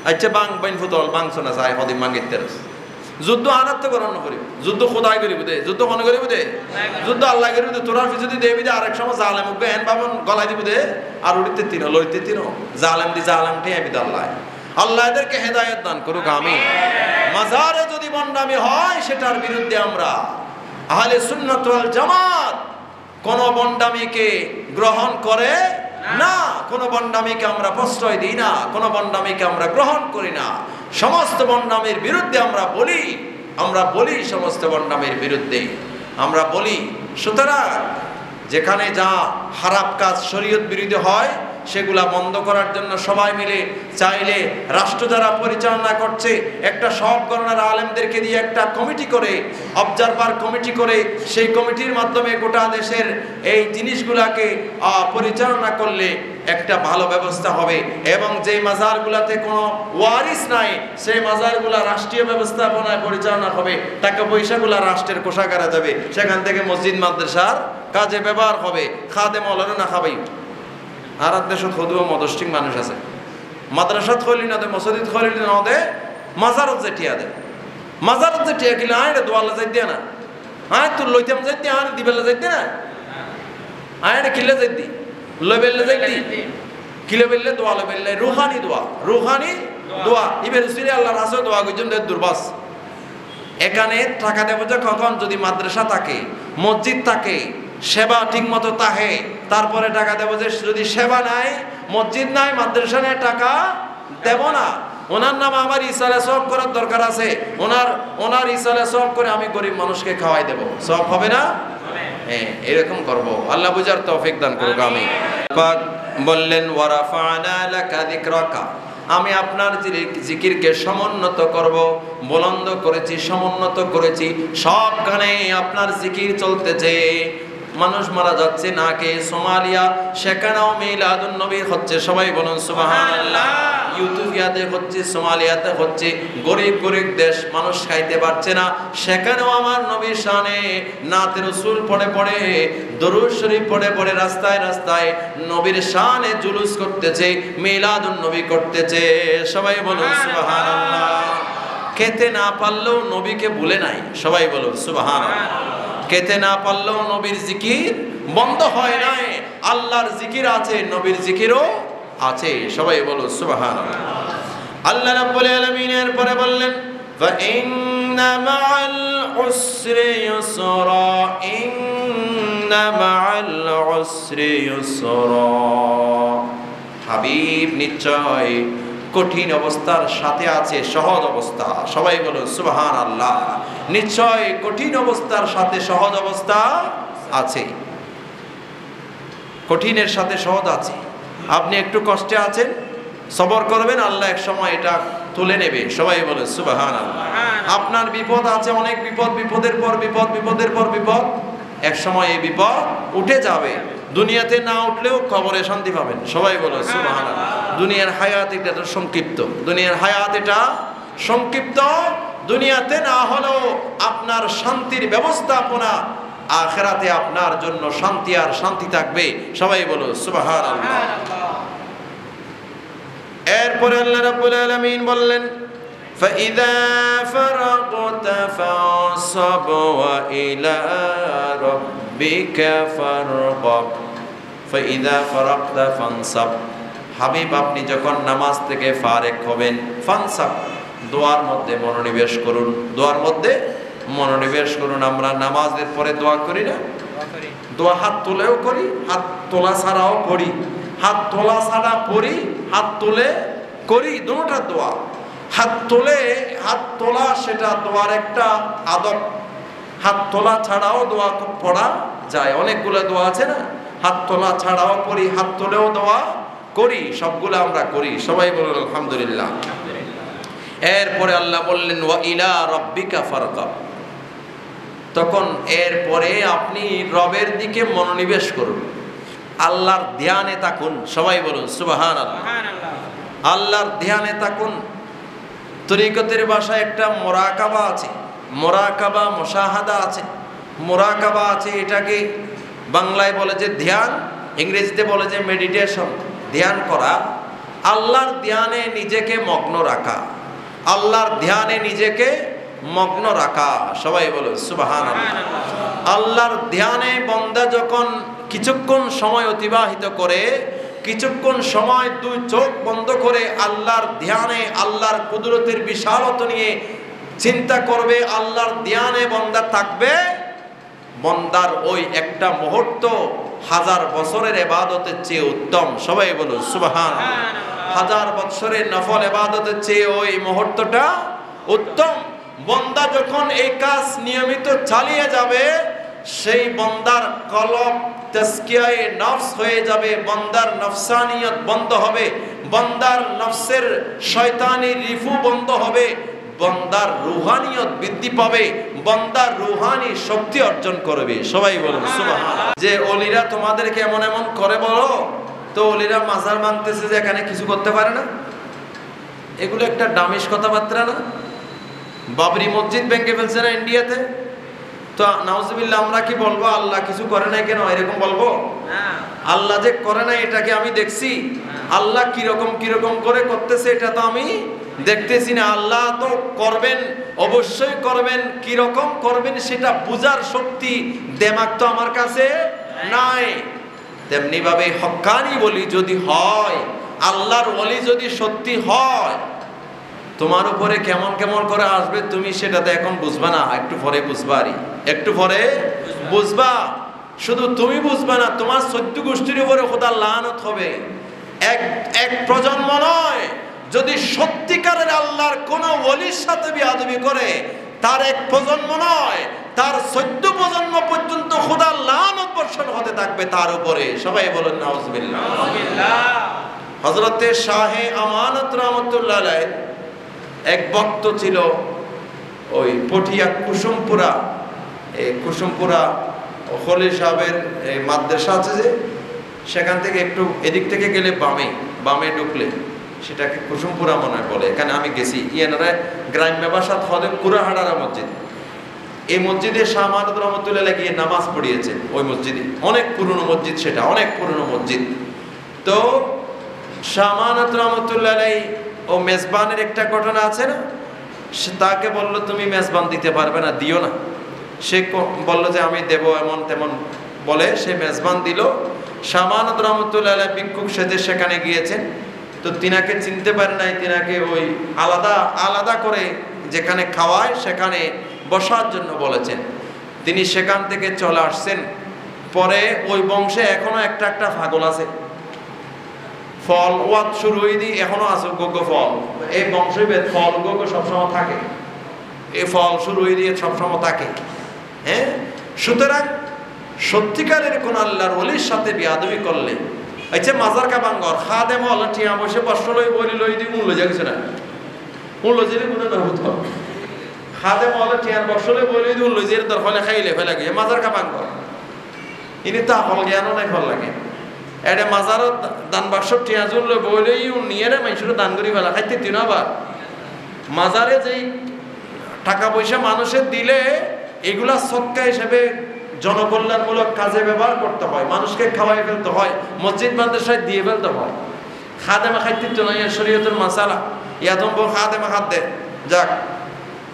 আচ্ছা, বাং বাইন ফুতল বাংশ না যায় হদিম মাঙ্গিতে যুদ্ধ আনার তো করানো করিব, যুদ্ধ খোদাই করিব দে, যুদ্ধ মনে করিব দে, যুদ্ধ আল্লাহ করিব দে। তোরার পিছনে দেবি দে, আরেক সময় জালেম মুখে এন বাবন গলায় দিব দে, আর উড়িতে তিনো লইতে তিনো জালেম দি জালেম ঠে আমি আল্লাহ আল্লাহ এদেরকে হেদায়েত দান করুক, আমিন। মাজারে যদি বন্ডামি হয়, সেটার বিরুদ্ধে আমরা আহলে সুন্নাত ওয়াল জামাত কোন বন্ডামিকে গ্রহণ করে না, কোন বন্ডামিকে আমরা প্রশ্রয় দিই না, কোন বন্ডামিকে আমরা গ্রহণ করি না। সমস্ত বন্ডামির বিরুদ্ধে আমরা বলি সমস্ত বন্ডামির বিরুদ্ধে আমরা বলি। সুতরাং যেখানে যা খারাপ কাজ শরীয়ত বিরোধী হয়, সেগুলা বন্ধ করার জন্য সবাই মিলে চাইলে রাষ্ট্র যারা পরিচালনা করছে একটা সব ধরনের আলেমদেরকে দিয়ে একটা কমিটি করে, অবজারভার কমিটি করে, সেই কমিটির মাধ্যমে গোটা দেশের এই জিনিসগুলাকে পরিচালনা করলে একটা ভালো ব্যবস্থা হবে। এবং যে মাজারগুলাতে কোনো ওয়ারিস নাই সেই মাজারগুলা রাষ্ট্রীয় ব্যবস্থাপনায় পরিচালনা হবে, টাকা পয়সাগুলা রাষ্ট্রের কোষাগারে যাবে, সেখান থেকে মসজিদ মাদ্রাসার কাজে ব্যবহার হবে। খাদে মৌলানা না খাবাই আর দেশত সদুও মদস্টিং মানুষ আছে, মাদ্রাসাত খলি না দে, মসজিদ খলি না দে, মাজারত যেটিয়া দে, মাজারত যেটিয়া কিনা আয় রে দোয়ালা যাই দিয়া না, আয় তোর লইতাম যাই দিয়া আর দিবেলা যাই দিয়া না, আয় রে কিলে যাই দি লই বেললে যাই দি কিলে বেললে দোয়া লই বেললে রুহানি দোয়া, রুহানি দোয়া ইবের উসিলে আল্লাহর হাসে দোয়া কইছেন দে দুর্বাস। এখানে টাকা দেব যে কখন যদি মাদ্রাসা থাকে, মসজিদ থাকে, সেবা ঠিক মতো তাহে, তারপরে টাকা দেব যে যদি সেবা নাই, মসজিদ নাই, মাদ্রাসা নাই, টাকা দেব না। ওনার নামে আমার ইসালে সব করার দরকার আছে, ওনার ইসালে সব করে আমি গরিব মানুষকে খাওয়াই দেব, সব হবে না? হ্যাঁ, এরকম করব। আল্লাহ বুঝার তৌফিক দান করুক। আমি পাক বললেন ওয়ারাফা'না লাকা যিকরাকা, আমি আপনার জিকিরকে সমুন্নত করব, বুলন্দ করেছি, সমুন্নত করেছি, সবখানে আপনার জিকির চলতেছে। মানুষ মারা যাচ্ছে নাকে সোমালিয়া, সেখানেও মিলাদুন নবী হচ্ছে, সবাই বলুন সুবহানাল্লাহ। ইউথিওপিয়াতে হচ্ছে, সোমালিয়াতে হচ্ছে, গরিব গরিব দেশ, মানুষ খাইতে পারছে না, সেখানেও আমার নবীর শানে নাতে রাসূল পড়ে পড়ে, দরুদ শরীফ পড়ে পড়ে রাস্তায় রাস্তায় নবীর শানে জুলুস করতেছে, মিলাদুন নবী করতেছে, সবাই বলুন সুবহানাল্লাহ। খেতে না পারলেও নবীকে ভুলে নাই, সবাই বলুন সুবহানাল্লাহ। খেতে না পারলেও নবীর জিকির বন্ধ হয় নাই, আল্লাহর জিকির আছে, নবীর জিকিরও আছে, সবাই বলো সুবহানাল্লাহ। আল্লাহ রাব্বুল আলামিন এর পরে বললেন ফাইন্না মাআল উসরি ইউসরা, ইন্না মাআল উসরি ইউসরা। হাবিব নিশ্চয় কঠিন অবস্থার সাথে আছে সহজ অবস্থা, সবাই বলো সুবহানাল্লাহ। নিশ্চয় কঠিন অবস্থার সাথে সহজ অবস্থা আছে, কঠিনের সাথে সহজ আছে। আপনি একটু কষ্টে আছেন, সবর করবেন, আল্লাহ এক সময় এটা তুলে নেবে, সবাই বলে সুবহানাল্লাহ। আপনার বিপদ আছে, অনেক বিপদ, বিপদের পর বিপদ, বিপদের পর বিপদ, এক সময় এই বিপদ উঠে যাবে। দুনিয়াতে না উঠলেও কবরে শান্তি পাবেন, সবাই বলে সুবহানাল্লাহ। দুনিয়ার হায়াত এটা সংক্ষিপ্ত, দুনিয়ার হায়াত এটা সংক্ষিপ্ত, দুনিয়াতে না হলেও আপনার শান্তির ব্যবস্থাপনা, আখিরাতে আপনার জন্য শান্তি আর শান্তি থাকবে, সবাই বলো সুবহানাল্লাহ। এরপরে আল্লাহ রাব্বুল আলামিন বললেন ফাইযা ফারাগতা ফানসাব ওয়া ইলা রাব্বিকা ফারগাব। ফাইযা ফারাগতা ফানসাব, হাবিব আপনি যখন নামাজ থেকে ফারেক হবেন, ফানসাব দোয়ার মধ্যে মনোনিবেশ করুন, দোয়ার মধ্যে মনোনিবেশ করুন। আমরা নামাজের পরে দোয়া করি না? দোয়া হাত তুলেও করি, হাত তোলা ছাড়াও পড়ি, হাত তোলা ছাড়া পড়ি, হাত তুলে করি, দুটোটা দোয়া। হাত তোলে, হাত তোলা সেটা দোয়ার একটা আদব, হাত তোলা ছাড়াও দোয়া পড়া যায়, অনেকগুলো দোয়া আছে না, হাত তোলা ছাড়াও পড়ি, হাত তুলেও দোয়া করি, সবগুলো আমরা করি, সবাই বলুন আলহামদুলিল্লাহ। এরপরে আল্লাহ বললেন ওয়া ইলা রাব্বিকা ফারগাব, তখন এরপরে আপনি রবের দিকে মনোনিবেশ করুন, আল্লাহর ধ্যানে থাকুন, সবাই বলুন সুবহানাল্লাহ। আল্লাহর ধ্যানে থাকুন। তরিকতের ভাষায় একটা মুরাকাবা আছে, মুরাকাবা, মুশাহাদা আছে, মুরাকাবা আছে, এটাকে বাংলায় বলে যে ধ্যান, ইংরেজিতে বলে যে মেডিটেশন, ধ্যান করা। আল্লাহর ধ্যানে নিজেকে মগ্ন রাখা, আল্লাহর ধ্যানে নিজেকে মগ্ন রাখা, সবাই বলো সুবহানাল্লাহ। আল্লাহর ধ্যানে বান্দা যখন কিছুক্ষণ সময় অতিবাহিত করে, কিছুক্ষণ সময় দুই চোখ বন্ধ করে আল্লাহর ধ্যানে, আল্লাহর কুদরতের বিশালতা নিয়ে চিন্তা করবে, আল্লাহর ধ্যানে বান্দা থাকবে, বান্দার ওই একটা মুহূর্ত হাজার বছরের ইবাদতের চেয়ে উত্তম, সবাই বলো সুবহানাল্লাহ। হাজার বছরের নফল ইবাদতের চেয়ে ওই মুহূর্তটা উত্তম। বান্দা যখন এই কাজ নিয়মিত চালিয়ে যাবে, সেই বান্দার কলব তাজকিয়ায়ে নফস হয়ে যাবে, বান্দার নফসানিয়ত বন্ধ হবে, বান্দার নফসের শয়তানি রিফু বন্ধ হবে, বান্দার রুহানিয়ত বৃদ্ধি পাবে, বান্দার রুহানি শক্তি অর্জন করবে। সবাই বলুন সুবহানাল্লাহ। যে ওলিরা তোমাদেরকে এমন এমন করে বলো, তো ওলিরা মাজার ভাঙতেছে যে এখানে কিছু করতে পারে না, এগুলো একটা ডামিশ কথাবার্তা না? বাবরি মসজিদ ভেঙে ফেলছে না ইন্ডিয়াতে, তো নাউজুবিল্লাহ আমরা কি বলবো আল্লাহ কিছু করে নাই কেন, এরকম বলবো? আল্লাহ যে করে নাই এটাকে আমি দেখছি, আল্লাহ কিরকম করে করতেছে এটা তো আমি দেখতেছি না। আল্লাহ তো করবেন, অবশ্যই করবেন, কিরকম করবেন সেটা বুঝার শক্তি দেমাগ তো আমার কাছে নাই। তেমনি ভাবে হক্কানি বলি যদি হয়, আল্লাহর ওলি যদি সত্যি হয়, তোমার উপরে কেমন কেমন করে আসবে তুমি সেটা তো এখন বুঝবা না, একটু পরে বুঝবা, একটু পরে বুঝবা। শুধু তুমি বুঝবা না, তোমার 14 গোষ্ঠীর উপরে খোদার লানত হবে। এক প্রজন্ম নয়, যদি সত্যিকারের আল্লাহর কোন ওলির সাথে বিয়াদবি করে, তার এক প্রজন্ম নয়, তার 14 প্রজন্ম পর্যন্ত খোদার লানত বর্ষণ হতে থাকবে তার উপরে। সবাই বলেন নাউজুবিল্লাহ। হযরতে শাহে আমানত রাহমাতুল্লাহ আলাইহি এক ভক্ত ছিল, ওই পটিয়া কুসুমপুরা, এই কুসুমপুরা খলি সাহেবের মাদ্রাসা আছে যে, সেখান থেকে একটু এদিক থেকে গেলে বামে ঢুকলে সেটাকে কুসুমপুরা মনে বলে। এখানে আমি গেছি, ইয়ানারা গ্রাম্য ভাষা হলে কুরাহাড়ারা মসজিদ। এই মসজিদে শাহ আমানত রহমতুল্লাহ গিয়ে নামাজ পড়িয়েছেন ওই মসজিদে, অনেক পুরনো মসজিদ, সেটা অনেক পুরনো মসজিদ। তো শাহ আমানত রহমতুল্লাহ ও মেজবানের একটা ঘটনা আছে না, সে তাকে বলল তুমি মেজবান দিতে পারবে না, দিও না। সে বলল যে আমি দেব, এমন তেমন বলে সে মেজবান দিল। শাহ আমানত রহমতুল্লাহ ভিক্ষুক সেজে সেখানে গিয়েছেন, তো তিনাকে চিনতে পারে নাই, তিনাকে ওই আলাদা করে যেখানে খাওয়ায় সেখানে বসার জন্য বলেছেন। তিনি সেখান থেকে চলে আসছেন। পরে ওই বংশে এখনো একটা ফাগল আছে, ফল ওয়াত শুরু হয়ে দিয়ে এখনো আছে গোগ্য ফল, এই বংশভেদ ফল গোগ্য সবসময় থাকে, এই ফল শুরু হয়ে দিয়ে সবসময় থাকে। হ্যাঁ, সুতরাং সত্যিকারের কোন আল্লাহর ওলির সাথে বিয়াদবি করলে, আচ্ছা মাজার কাবাঙ্গর খাদেম আল্লাহ টিয়া বসে বর্ষ লই বলি লই দিয়ে মূল্য যাচ্ছে না, মূল্য জেলে গুণে না হতো, খাদেম আল্লাহ টিয়ার বর্ষ লই বলি দিয়ে মূল্য জেলে তোর ফলে খাইলে ফেলে গিয়ে মাজার কাবাঙ্গর ইনি তা ফল জ্ঞানও নাই ফল লাগে। এটা মাজারত দান বাক্স টিয়া জুল বইলেই নিয়ে রে মানুষের দান করি ফেলা খাইতে তিন। আবার মাজারে যেই টাকা পয়সা মানুষের দিলে এগুলা সদকা হিসেবে জনকল্যাণমূলক কাজে ব্যবহার করতে হয়, মানুষকে খাওয়াই ফেলতে হয়, মসজিদ মাদ্রাসায় দিয়ে ফেলতে হয়। খাদেমা খাইতে তো নয় শরীয়তের মাসালা, ইয়াদম খাদেমা খাদ দে যাক,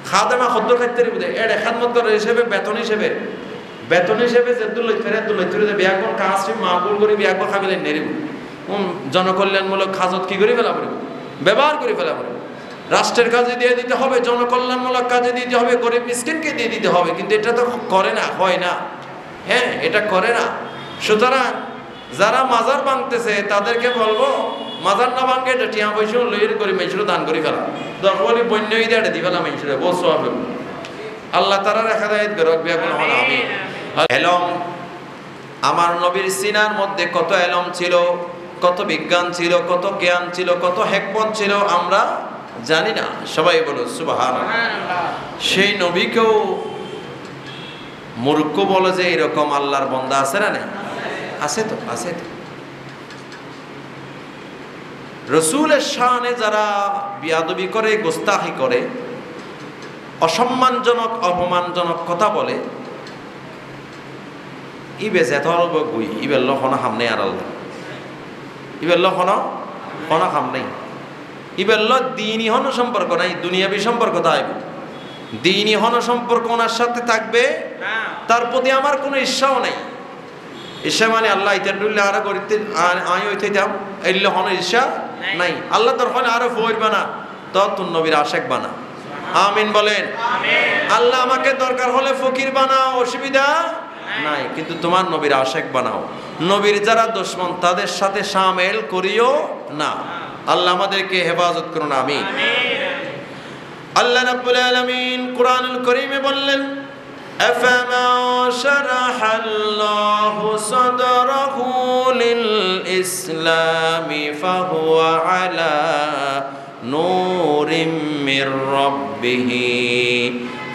খাদেমা খদ্দ খাইতে বুঝে এটা খাদমত করে হিসেবে বেতন হিসেবে যে দুলই ফেরে বিয়াকন কাজ মাগুল করে বিয়াকন খাবিলে নেরিব জনকল্যাণমূলক কাজত কি করে ফেলা পড়িব, ব্যবহার করে ফেলা পড়িব। রাষ্ট্রের কাজে দিয়ে দিতে হবে, জনকল্যাণমূলক কাজে দিতে হবে, গরিব মিসকিনকে দিয়ে দিতে হবে, কিন্তু এটা তো করে না, হয় না। হ্যাঁ, এটা করে না। সুতরাং যারা মাজার ভাঙতেছে তাদেরকে বলবো মাজার না ভাঙে এটা টিয়া পয়সা লইয়ের করে মেশরু দান করে ফেলা, দরকারি বন্য ঈদে এটা দি ফেলা মেশরে বসো হবে। আল্লাহ তারা রেখা দেয় বিয়াগুলো হল। আমি এলম, আমার নবীর সিনার মধ্যে কত এলম ছিল, কত বিজ্ঞান ছিল, কত জ্ঞান ছিল, কত হিকমত ছিল আমরা জানি না। সবাই বলো সুবহানাল্লাহ। সেই নবীকেও মূর্খ বলে যে এরকম আল্লাহর বান্দা আছে না? আছে তো, আছে তো। রসুলের শানে যারা বিয়াদবি করে, গোস্তাখি করে, অসম্মানজনক অপমানজনক কথা বলে, ইবে জেথর গুই ইবের লখনা হামনে আর আল্লাহ ইবের লখনা হাম নেই, ইবের ল দিনই হন সম্পর্ক নাই, দুনিয়াবি সম্পর্ক তাইব। দিনই হন সম্পর্ক ওনার সাথে থাকবে, তার প্রতি আমার কোনো ইচ্ছাও নেই। ইচ্ছা মানে আল্লাহ ইতাদুল্লাহ আরো করিতে আই হইতে যাও, এল্ল হন ইচ্ছা নাই। আল্লাহ তোর ফলে আরো ফইর বানা, তো তুন নবীর আশেক বানা। আমিন বলেন। আল্লাহ আমাকে দরকার হলে ফকির বানাও, অসুবিধা নাই, কিন্তু তোমার নবীর আশেক বানাও। নবীর যারা দুশমন তাদের সাথে শামিল করিও না। আল্লাহ আমাদেরকে হেফাজত করুন, আমিন। আল্লাহ রাব্বুল আলামিন কুরআনুল কারীমে বললেন أفمن شرح الله صدره للإسلام فهو على نور من ربه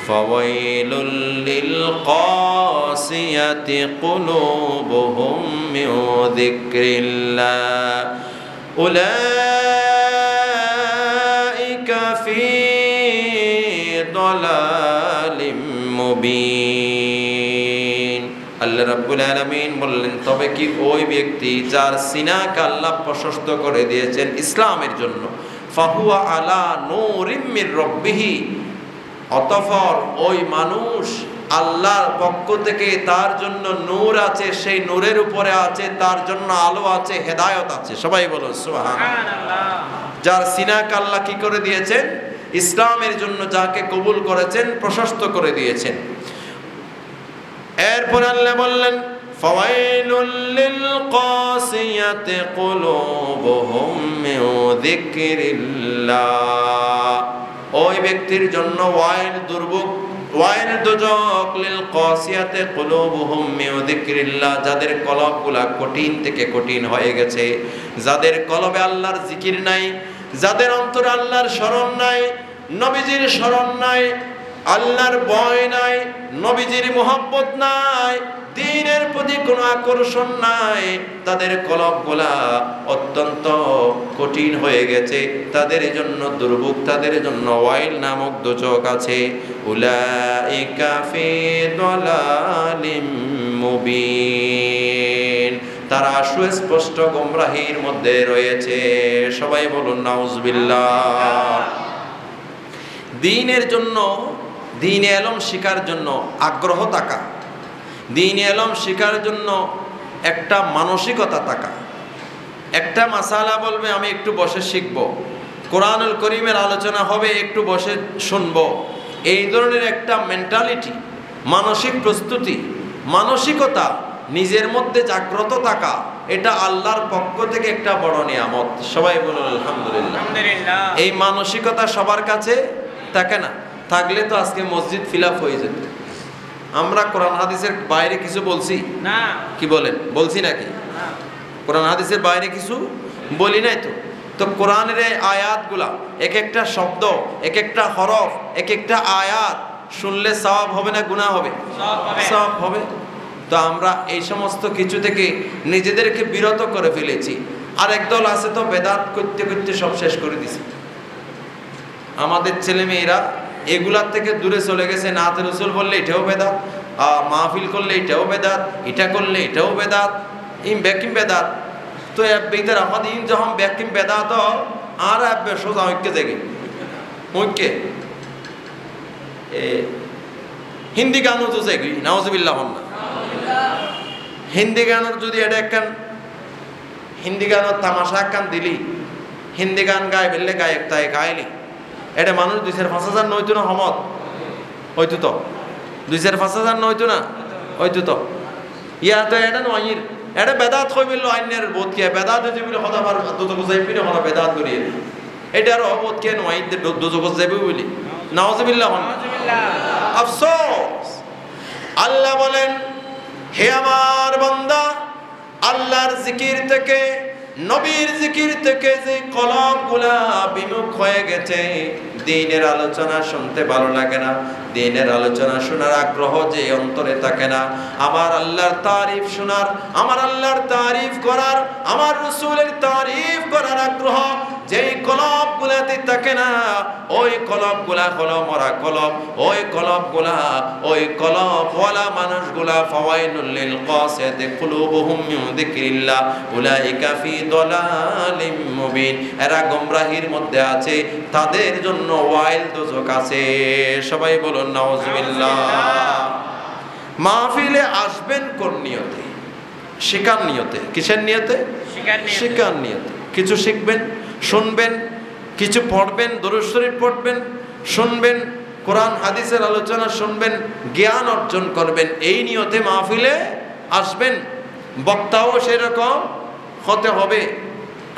فويل للقاسية قلوبهم من ذكر الله أولئك في ضلال মুবিন। আল্লাহ রাব্বুল আলামিন বললেন, তবে কি ওই ব্যক্তি যার সিনাকে আল্লাহ প্রশস্ত করে দিয়েছেন ইসলামের জন্য, ফাহুয়া আলা নূরিম মির রাব্বিহি, অতঃপর ওই মানুষ আল্লাহর পক্ষ থেকে তার জন্য নূর আছে, সেই নূরের উপরে আছে, তার জন্য আলো আছে, হেদায়েত আছে। সবাই বলো সুবহানাল্লাহ। যার সিনাকে আল্লাহ কি করে দিয়েছেন? ইসলামের জন্য, যাকে কবুল করেছেন, প্রশস্ত করে দিয়েছেন। এরপর আল্লাহ বললেন, ফাওয়াইলুল লিল কাসিয়াতি কুলুবুহুম মিন যিকরিল্লাহ, ওই ব্যক্তির জন্য ওয়াইল দুর্ভোগ, ওয়াইল দুজক, লিল কাসিয়াতি কুলুবুহুম মিন যিকরিল্লাহ, যাদের কলবগুলা কঠিন থেকে কঠিন হয়ে গেছে, যাদের কলবে আল্লাহর জিকির নাই, যাদের অন্তরে আল্লাহর স্মরণ নাই, নবীজির স্মরণ নাই, আল্লাহর ভয় নাই, নবীজির মুহাব্বত নাই, দ্বীনের প্রতি কোনো আকর্ষণ নাই, তাদের কলবগুলা অত্যন্ত কঠিন হয়ে গেছে, তাদের জন্য দুর্ভোগ, তাদের জন্য ওয়াইল নামক দোজক আছে। উলাইকা ফি দালালিম মুবিন, তারা সুস্পষ্ট গোমরাহির মধ্যে রয়েছে। সবাই বলুন নাউজুবিল্লাহ। দ্বীনের জন্য, দ্বীনে ইলম শিখার জন্য আগ্রহ থাকা, দ্বীনে ইলম শিখার জন্য একটা মানসিকতা থাকা। একটা মাসালা বলবে আমি একটু বসে শিখব, কোরআনুল করিমের আলোচনা হবে একটু বসে শুনব, এই ধরনের একটা মেন্টালিটি, মানসিক প্রস্তুতি, মানসিকতা নিজের মধ্যে জাগ্রত থাকা, এটা আল্লাহর পক্ষ থেকে একটা বড় নিয়ামত। সবাই বলুন আলহামদুলিল্লাহ। এই মানসিকতা সবার কাছে থাকে না, থাকলে তো আজকে মসজিদ ফিলাপ হয়ে যেত। আমরা কোরআন হাদিসের বাইরে কিছু বলছি না, কি বলেন? বলছি নাকি? কোরআন হাদিসের বাইরে কিছু বলি নাই তো। তো কোরআনের এই আয়াতগুলা, এক একটা শব্দ, এক একটা হরফ, এক একটা আয়াত শুনলে সওয়াব হবে না গুনাহ হবে? সওয়াব হবে। তো আমরা এই সমস্ত কিছু থেকে নিজেদেরকে বিরত করে ফেলেছি। আর একদল আছে তো বেদাত করতে করতে সব শেষ করে দিছে। আমাদের ছেলে মেয়েরা এগুলার থেকে দূরে চলে গেছে। নাতে রসুল বললে এটাও বেদাত, মাহফিল করলে এটাও বেদাত, এটা করলে এটাও বেদাত, ইম ব্যাকিম বেদাত। তো বেদার আমাদের ইম যখন ব্যাকিম বেদাত আর সোজা ঐক্যে জেগে ঐক্যে হিন্দি গানও তো জেগি নাউজুবিল্লাহ। হিন্দি গানের যদি এটা একখান হিন্দি গানের তামাশা একখান দিলি, হিন্দি গান গায়ে ফেললে গায়ক তাই গাইলি, এটা মানুষ 2,000-5,000 নইতো না হমত হইতো তো 2,000-5,000 নইতো না হইতো তো ইয়া তো এটা নয়ির এটা বেদাত হই মিলল আইনের বোধ কে বেদাত হইতে মিলে হদা বার দুটো যাই পিনে হদা বেদাত করিয়ে এটার অবোধ কে নয়িতে দুটো যাইবে বলি নাউজুবিল্লাহ। আফসোস। আল্লাহ বলেন, হে আমার বান্দা, আল্লাহর জিকির থেকে, নবীর জিকির থেকে যে কলবগুলা বিমুখ হয়ে গেছে, দ্বীনের আলোচনা শুনতে ভালো লাগে না, দ্বীনের আলোচনা শোনার আগ্রহ যে অন্তরে থাকে না, আমার আল্লাহর তারিফ শোনার, আমার আল্লাহর তারিফ করার, আমার রাসূলের তারিফ করার আগ্রহ যেই কলবগুলাতে থাকে না, ওই কলবগুলা হলো মরা কলব। ওই কলবগুলা, ওই কলবওয়ালা মানুষগুলা ফাওয়াইলুল লিল কাসিয়াতি কুলুবুহুম মিন যিকরিল্লাহ উলাইকা ফি দালালিম মুবিন, এরা গোমরাহির মধ্যে আছে, তাদের জন্য ওয়াইল দোজক আছে। সবাই বলুন নাউজুবিল্লাহ। মাহফিলে আসবেন কোন নিয়তে? শিকার নিয়তে। কিসের নিয়তে? শিকার নিয়তে। কিছু শিখবেন, শুনবেন, কিছু পড়বেন, দরুদ শরীফ পড়বেন, শুনবেন, কোরআন হাদিসের আলোচনা শুনবেন, জ্ঞান অর্জন করবেন, এই নিয়তে মাহফিলে আসবেন। বক্তাও সেরকম হতে হবে।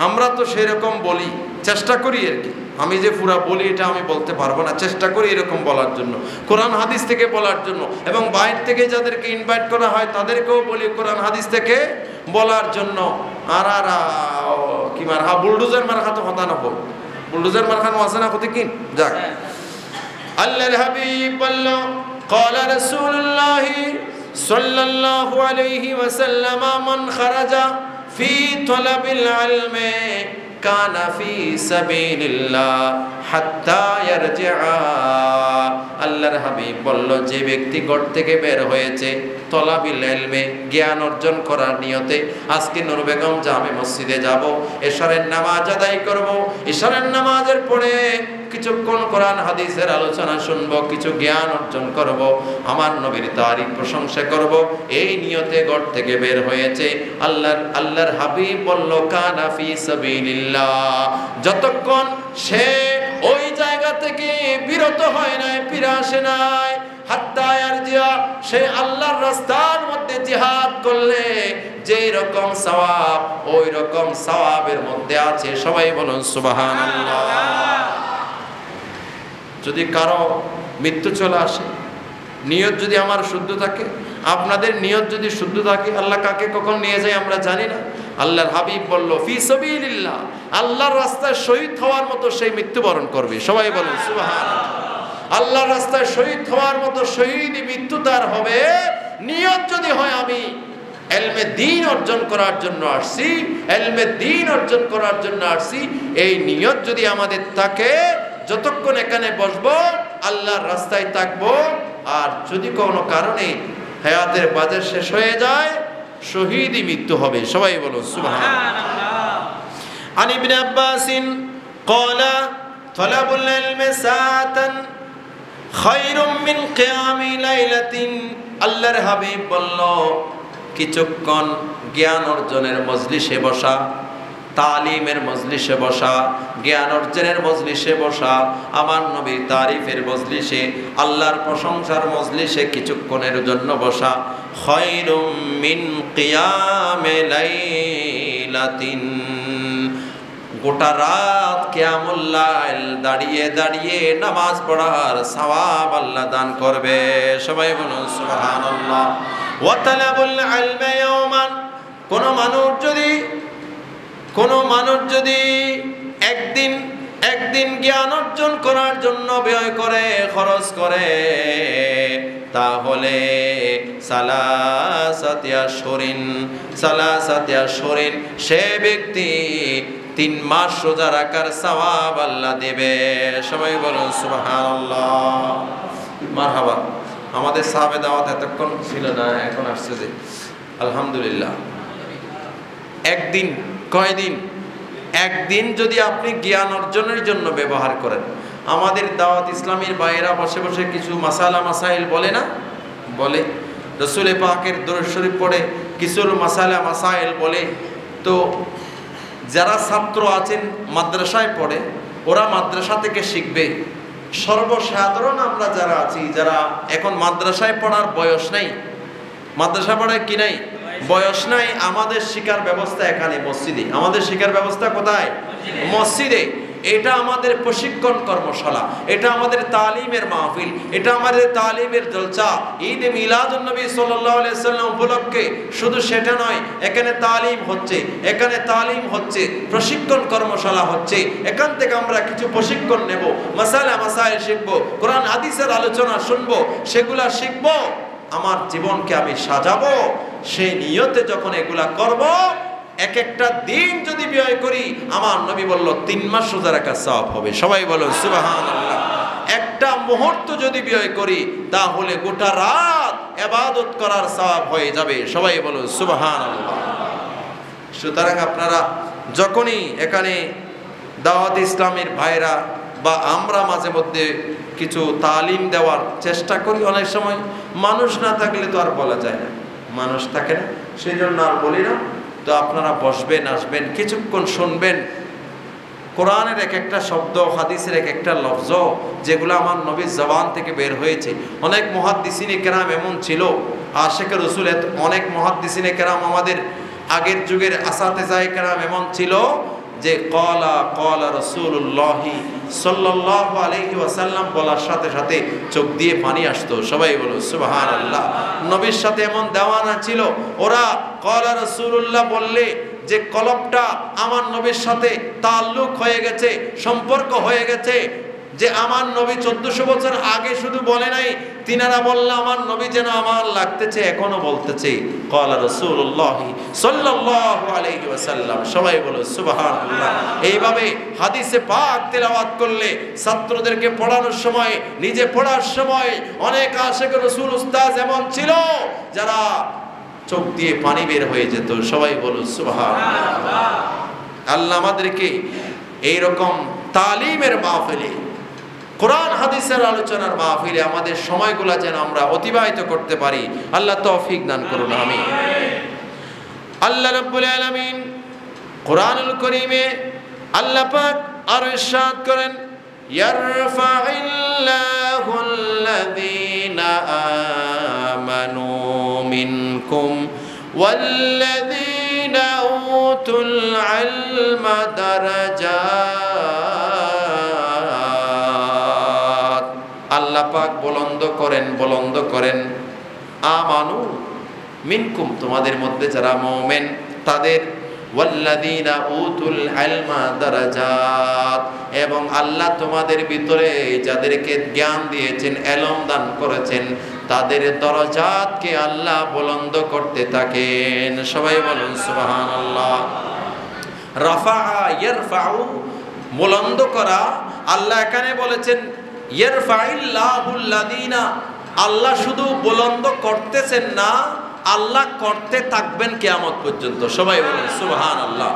আমরা তো সেরকম বলি, চেষ্টা করি আর কি। আমি যে পুরা বলি এটা আমি বলতে পারবো না, চেষ্টা করি এরকম বলার জন্য, কোরআন হাদিস থেকে বলার জন্য। এবং বাইরে থেকে যাদেরকে ইনভাইট করা হয় তাদেরকেও বলি কোরআন হাদিস থেকে বলার জন্য। আর আর কি মার হা বুলডোজার মার খাতো কথা না বল, বুলডোজার মার খানো আছে না ক্ষতি কিন যাক। আল্লাহর হাবিব বলল قال رسول الله صلى الله عليه وسلم من خرج في طلب العلم كان في سبيل الله حتى يرجع। আল্লাহর হাবিব বলল যে ব্যক্তি ঘর থেকে বের হয়েছে তলাবিল ইলমে, জ্ঞান অর্জন করার নিয়তে, আজকে নূর বেগম জামে মসজিদে যাব, এশারের নামাজ আদায় করব, এশারের নামাজের পরে কিছুক্ষণ কোরআন হাদিসের আলোচনা শুনব, কিছু জ্ঞান অর্জন করব, আমার নবীর তারিফ প্রশংসা করব, এই নিয়তে ঘর থেকে বের হয়েছে। আল্লাহর হাবিব বলল কানা ফি সাবিলিল্লাহ, যতক্ষণ সে ওই জায়গা থেকে বিরত হয় নাই, ফিরে আসে নাই, হাত্তা ইয়ারজিয়া, সে আল্লাহর রাস্তার মধ্যে জিহাদ করলে যেই রকম সওয়াব ওই রকম সওয়াবের মধ্যে আছে। সবাই বলুন সুবহানাল্লাহ। যদি কারো মৃত্যু চলে আসে, নিয়ত যদি আমার শুদ্ধ থাকে, আপনাদের নিয়ত যদি শুদ্ধ থাকে, আল্লাহ কাকে কখন নিয়ে যায় আমরা জানি না। আল্লাহর হাবিব বলল ফি সাবিলিল্লাহ, আল্লাহর রাস্তায় শহীদ হওয়ার মতো সেই মৃত্যুবরণ করবে। সবাই বলুন সুবহানাল্লাহ। আল্লাহর রাস্তায় শহীদ হওয়ার মতো শহীদ মৃত্যু তার হবে। নিয়ত যদি হয় আমি ইলমে দ্বীন অর্জন করার জন্য আসছি, ইলমে দ্বীন অর্জন করার জন্য আসছি, এই নিয়ত যদি আমাদের থাকে, যতক্ষণ এখানে বসবো আল্লাহর রাস্তায় থাকবো। আর যদি কোনো কারণে হায়াতের বাজার শেষ হয়ে যায়, শহীদই মৃত্যু হবে। সবাই বলো সুবহানাল্লাহ। আন ইবনে আব্বাসিন ক্বালা তালাবুল ইলমি সাআতান খায়রুম মিন কিয়ামি লাইলাতিন। আল্লাহর হাবিব বলল কিছুক্ষণ জ্ঞান অর্জনের মজলিসে বসা, তালিমের মজলিসে বসা, জ্ঞান অর্জনের মজলিসে বসা, আমার নবীর তারিফের মজলিসে, আল্লাহর প্রশংসার মজলিসে কিছুক্ষণের জন্য বসা, খায়রুম মিন কিয়ামি লাইলাতিন, গোটা রাত কিয়ামুল লাইল দাঁড়িয়ে দাঁড়িয়ে নামাজ পড়ার সওয়াব আল্লাহ দান করবে। সবাই বলুন সুবহানাল্লাহ। ওয়া তালাবুল ইলমি ইয়াওমান, কোন মানুষ যদি একদিন জ্ঞান অর্জন করার জন্য ব্যয় করে, খরচ করে, তাহলে সালাসাতি আশহুরিন সে ব্যক্তি 3 মাস রোজা রাখার সওয়াব আল্লাহ দেবে। সবাই বলুন সুবহানাল্লাহ মারহাবা। আমাদের সাহাবে দাওয়াত এতক্ষণ ছিল না, এখন আসছে যে আলহামদুলিল্লাহ। একদিন যদি আপনি জ্ঞান অর্জনের জন্য ব্যবহার করেন, আমাদের দাওয়াত ইসলামীর বাইরা বসে বসে কিছু মাসাইল বলে না, বলে রাসূল পাকের দরুদ শরীফ পড়ে কিছু মাসাইল বলে। তো যারা ছাত্র আছেন মাদ্রাসায় পড়ে, ওরা মাদ্রাসা থেকে শিখবে। সর্বসাধারণ আমরা যারা আছি, যারা এখন মাদ্রাসায় পড়ার বয়স নাই, মাদ্রাসা পড়ায় কি নাই বয়স নাই, আমাদের শিক্ষার ব্যবস্থা এখানে মসজিদে। আমাদের শিক্ষার ব্যবস্থা কোথায়? মসজিদে। এটা আমাদের প্রশিক্ষণ কর্মশালা, এটা আমাদের তালিমের মাহফিল, এটা আমাদের তালিমের জলসা। ঈদে মিলাদুন নবী সাল্লাল্লাহু আলাইহি সাল্লাম উপলক্ষে শুধু সেটা নয়, এখানে তালিম হচ্ছে, প্রশিক্ষণ কর্মশালা হচ্ছে। এখান থেকে আমরা কিছু প্রশিক্ষণ নেব, মাসাইল শিখবো, কোরআন হাদিসের আলোচনা শুনবো, সেগুলা শিখবো, আমার জীবনকে আমি সাজাবো। সেই নিয়তে যখন এগুলা করব, এক একটা দিন যদি ব্যয় করি, আমার নবী বলল 3 মাস রোজা রাখার সওয়াব হবে। সবাই বলো সুবহানাল্লাহ। একটা মুহূর্ত যদি ব্যয় করি, তাহলে গোটা রাত ইবাদত করার সওয়াব হয়ে যাবে। সবাই বলো সুবহানাল্লাহ। সুতরাং আপনারা যখনই এখানে দাওয়াত ইসলামের ভাইরা বা আমরা মাঝে মধ্যে কিছু তালিম দেওয়ার চেষ্টা করি, অনেক সময় মানুষ না থাকলে তো আর বলা যায় না, মানুষ থাকে না, সেই জন্য আর বলি না। তো আপনারা বসবেন, আসবেন, কিছুক্ষণ শুনবেন কোরআনের এক একটা শব্দ, হাদিসের এক একটা লফজ, যেগুলো আমার নবীর জবান থেকে বের হয়েছে। অনেক মুহাদ্দিসিনে কেরাম এমন ছিল, আশিকে রাসূল, অনেক মুহাদ্দিসিনে কেরাম আমাদের আগের যুগের আসাতেজায়ে কেরাম এমন ছিল যে ক্বালা ক্বালা রাসূলুল্লাহ সাল্লাল্লাহু আলাইহি ওয়াসাল্লাম বলার সাথে সাথে চোখ দিয়ে পানি আসতো। সবাই বলো সুবহানাল্লাহ। নবীর সাথে এমন দেওয়ানা ছিল, ওরা ক্বালা রাসূলুল্লাহ বললে যে কলবটা আমার নবীর সাথে তাল্লুক হয়ে গেছে, সম্পর্ক হয়ে গেছে, যে আমার নবী 1400 বছর আগে শুধু বলে নাই, তিনারা বলল আমার নবী যেন আমার লাগতেছে, এখনো বলতেছে ক্বালা রাসূলুল্লাহ সাল্লাল্লাহু আলাইহি ওয়াসাল্লাম। সবাই বলো সুবহানাল্লাহ। এইভাবে হাদিসে পাক তেলাওয়াত করলে ছাত্রদেরকে পড়ানোর সময়, নিজে পড়ার সময় অনেক আশিক রাসূল উস্তাদ এমন ছিল যারা চোখ দিয়ে পানি বের হয়ে যেত। সবাই বলো সুবহানাল্লাহ। আল্লাহ আমাদেরকে এইরকম তালিমের মাহফিলে, কোরআন হাদিসের আলোচনার মাহফিলে আমাদের সময়গুলা যেন আমরা অতিবাহিত করতে পারি, আল্লাহ তৌফিক দান করুন, আমিন। আল্লাহ রাব্বুল আলামিন কোরআনুল কারীমে আল্লাহ পাক আরো ইরশাদ করেন, ইয়ারফাইল্লাহুল্লাযীনা আমানু মিনকুম ওয়াল্লাযীনা উতুল ইলমা দারাজাত। আল্লাহ পাক বুলন্দ করেন আমানু মিনকুম, তোমাদের মধ্যে যারা মুমিন তাদের, ওয়াল্লাযীনা উতুল ইলমা দারাজাত, এবং আল্লাহ তোমাদের ভিতরে যাদেরকে জ্ঞান দিয়েছেন, ইলম দান করেছেন, তাদের দরজাতকে আল্লাহ বুলন্দ করতে থাকেন। সবাই বলুন সুবহানাল্লাহ। রাফাআ ইয়ারফাউ, বুলন্দ করা। আল্লাহ এখানে বলেছেন ইয়ারফাইল্লাহুল্লাযীনা, আল্লাহ শুধু বুলন্দ করতেছেন না, আল্লাহ করতে থাকবেন কিয়ামত পর্যন্ত। সবাই বলুন সুবহানাল্লাহ।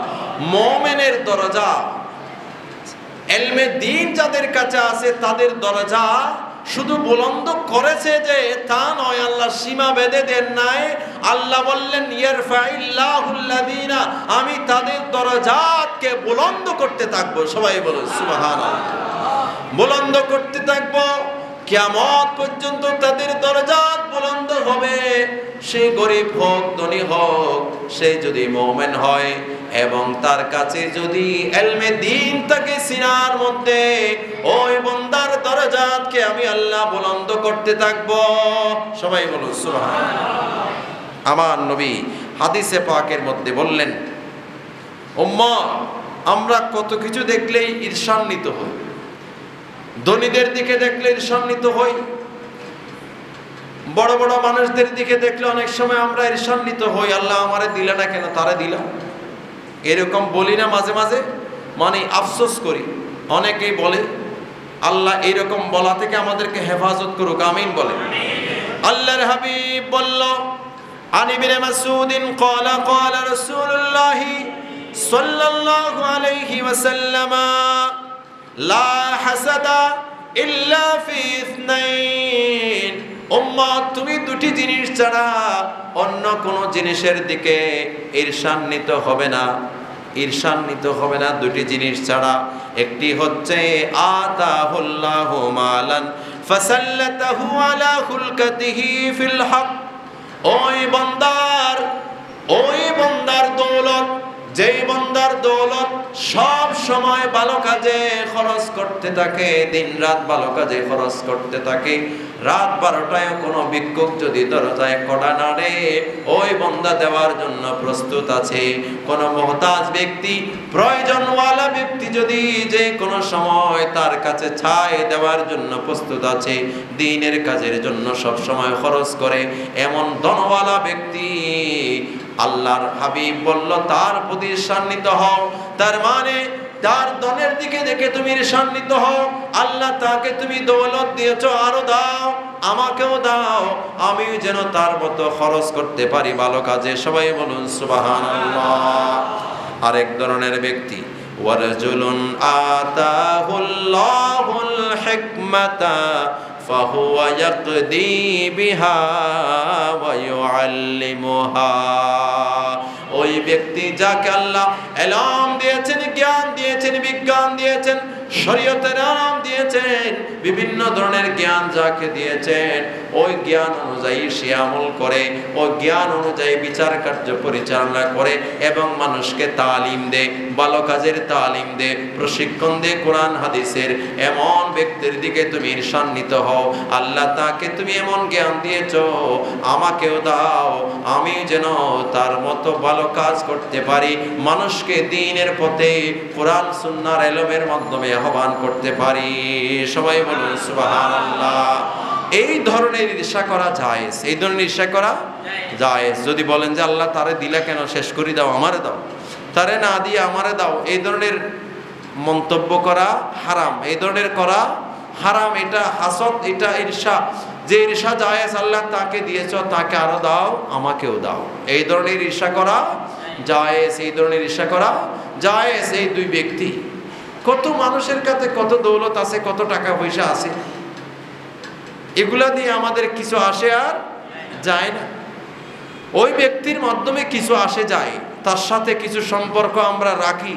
মুমিনের দরজা, ইলমে দ্বীন যাদের কাছে আছে তাদের দরজা শুধু বুলন্দ করেছে যে তা নয়, আল্লাহ সীমা বেঁধে দেন নাই। আল্লাহ বললেন ইয়ারফাইল্লাহুল্লাযীনা, আমি তাদের দরজাতকে বুলন্দ করতে থাকবো। সবাই বলুন সুবহানাল্লাহ। বুলন্দ করতে থাকবো, কিয়ামত পর্যন্ত তাদের দরজাত বুলন্দ হবে। সে গরিব হোক ধনী হোক, সে যদি মুমিন হয় এবং তার কাছে যদি ইলমে দ্বীন থাকে সিনার মধ্যে, ওই বান্দার দরজাতকে আমি আল্লাহ বুলন্দ করতে থাকবো। সবাই বলুন সুবহানাল্লাহ। আমার নবী হাদিসে পাকের মধ্যে বললেন, উম্মাহ আমরা কত কিছু দেখলেই ঈর্ষান্বিত হই, ধনীদের দিকে দেখলে ঈর্ষান্বিত হই, বড় বড় মানুষদের দিকে দেখলে অনেক সময় আমরা ঈর্ষান্বিত হই, আল্লাহ আমারে দিলে না কেন, তারে দিলাম, এরকম বলি না মাঝে মাঝে, মানে আফসোস করি। অনেকেই বলে, আল্লাহ এরকম বলা থেকে আমাদেরকে হেফাজত করুক, আমিন বলে। আল্লাহর হাবিব বলল, আন ইবনে মাসউদিন ক্বালা ক্বালা রাসূলুল্লাহ সাল্লাল্লাহু আলাইহি ওয়াসাল্লাম, লা হাসাদা ইল্লা ফি ইসনাইন। উম্মত তুমি দুটি জিনিস ছাড়া অন্য কোনো জিনিসের দিকে ঈর্ষান্বিত হবে না, ঈর্ষান্বিত হবে না দুটি জিনিস ছাড়া। একটি হচ্ছে আতাহুল্লাহু মালান ফাসাল্লাতাহু আলা খুলকাতিহি ফিল হক। ওই বান্দার দৌলত, যেই বান্দার দৌলত সব সময় ভালো কাজে খরচ করতে থাকে, দিন রাত ভালো কাজে খরচ করতে থাকে, রাত 12টায় কোনো ভিক্ষুক যদি দরজায় কড়া নাড়ে, ওই বান্দা দেওয়ার জন্য প্রস্তুত আছে। কোনো মুহতাজ ব্যক্তি, প্রয়োজনওয়ালা ব্যক্তি যদি যে কোনো সময় তার কাছে ছাই দেওয়ার জন্য প্রস্তুত আছে, দিনের কাজের জন্য সব সময় খরচ করে, এমন ধনওয়ালা ব্যক্তি আল্লাহর হাবিব বলল তার প্রতি ঈর্ষান্বিত হও। তার মানে তার ধনের দিকে দেখে তুমি ঈর্ষান্বিত হও। আল্লাহ তাকে তুমি দৌলত দিয়েছো, আরো দাও, আমাকেও দাও, আমিও যেন তার মতো খরচ করতে পারি ভালো কাজে। সবাই বলুন সুবহানাল্লাহ। আরেক ধরনের ব্যক্তি, ওয়ারজুলুন আতাহুল্লাহুল হিকমাতা ফাহুয়া ইয়াকদি বিহা ওয়া ইউআল্লিমুহা। ওই ব্যক্তি যাকে আল্লাহ ইলম দিয়েছেন, জ্ঞান দিয়েছেন, বিজ্ঞান দিয়েছেন, শরীয়তের নাম দিয়েছেন, বিভিন্ন ধরনের জ্ঞান যাকে দিয়েছেন, ওই জ্ঞান অনুযায়ী সে আমল করে, ওই জ্ঞান অনুযায়ী বিচার কার্য পরিচালনা করে এবং মানুষকে তালিম দেয়, ভালো কাজের তালিম দেয়, প্রশিক্ষণ দেয় কোরআন হাদিসের। এমন ব্যক্তির দিকে তুমি ঈর্ষান্বিত হও, আল্লাহ তাকে তুমি এমন জ্ঞান দিয়েছো, আমাকেও দাও, আমি যেন তার মতো ভালো কাজ করতে পারি, মানুষকে দ্বীনের পথে কোরআন সুন্নাহর ইলমের মাধ্যমে আহ্বান করতে পারি। সবাই বলুন সুবহানাল্লাহ। এই ধরনের ঈর্ষা করা জায়েজ, এই ধরনের ঈর্ষা করা জায়েজ। যদি বলেন যে আল্লাহ তারে দিলা কেন, শেষ করে দাও, আমারে দাও, তারে না দিয়ে আমারে দাও, এই ধরনের মন্তব্য করা হারাম, এই ধরনের করা হারাম। এটা হাসদ, এটা ঈর্ষা। যে ঈর্ষা জায়েজ, আল্লাহ তাকে দিয়েছ, তাকে আরো দাও, আমাকেও দাও, এই ধরনের ঈর্ষা করা জায়েজ, এই ধরনের ঈর্ষা করা জায়েজ। এই দুই ব্যক্তি, কত মানুষের কাছে কত দৌলত আছে, কত টাকা পয়সা আছে, এগুলা দিয়ে আমাদের কিছু আসে আর যায় না। ওই ব্যক্তির মাধ্যমে কিছু আসে যায়, তার সাথে কিছু সম্পর্ক আমরা রাখি,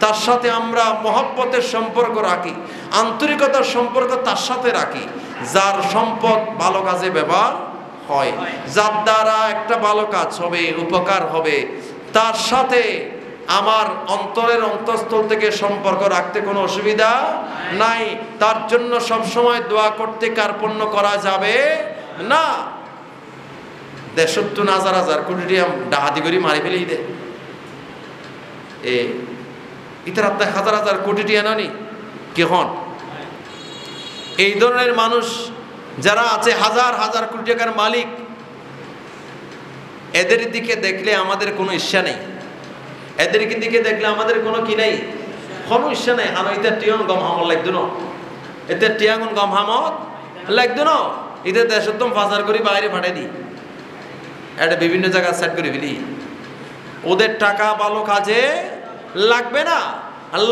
তার সাথে আমরা মহব্বতের সম্পর্ক রাখি, আন্তরিকতার সম্পর্ক তার সাথে রাখি, যার সম্পদ ভালো কাজে ব্যবহার হয়, যার দ্বারা একটা ভালো কাজ হবে, উপকার হবে, তার সাথে আমার অন্তরের অন্তঃস্থল থেকে সম্পর্ক রাখতে কোনো অসুবিধা নাই। তার জন্য সবসময় দোয়া করতে কার্পণ্য করা যাবে না। ৭৫,০০০ কোটি টাকা ডাহাতি করে মারি ফেলেই দে, ইতার আপনার হাজার হাজার কোটি টাকা নানি কে হন? এই ধরনের মানুষ যারা আছে, হাজার হাজার কোটি টাকার মালিক, এদের দিকে দেখলে আমাদের কোনো ঈর্ষা নেই, এদের দিকে দেখলে আমাদের কোনো কি নেই, কোনো ঈর্ষা নেই। আর এটা টিয়ন গম হামত লাগতো না, এতে টিয়াগুন গম হামত লাগতো না, এতে দেশোত্তম বাজার করে বাইরে ফাটাই দিই, এটা বিভিন্ন জায়গায় সেট করে ফেলি। ওদের টাকা ভালো কাজে লাগবে না,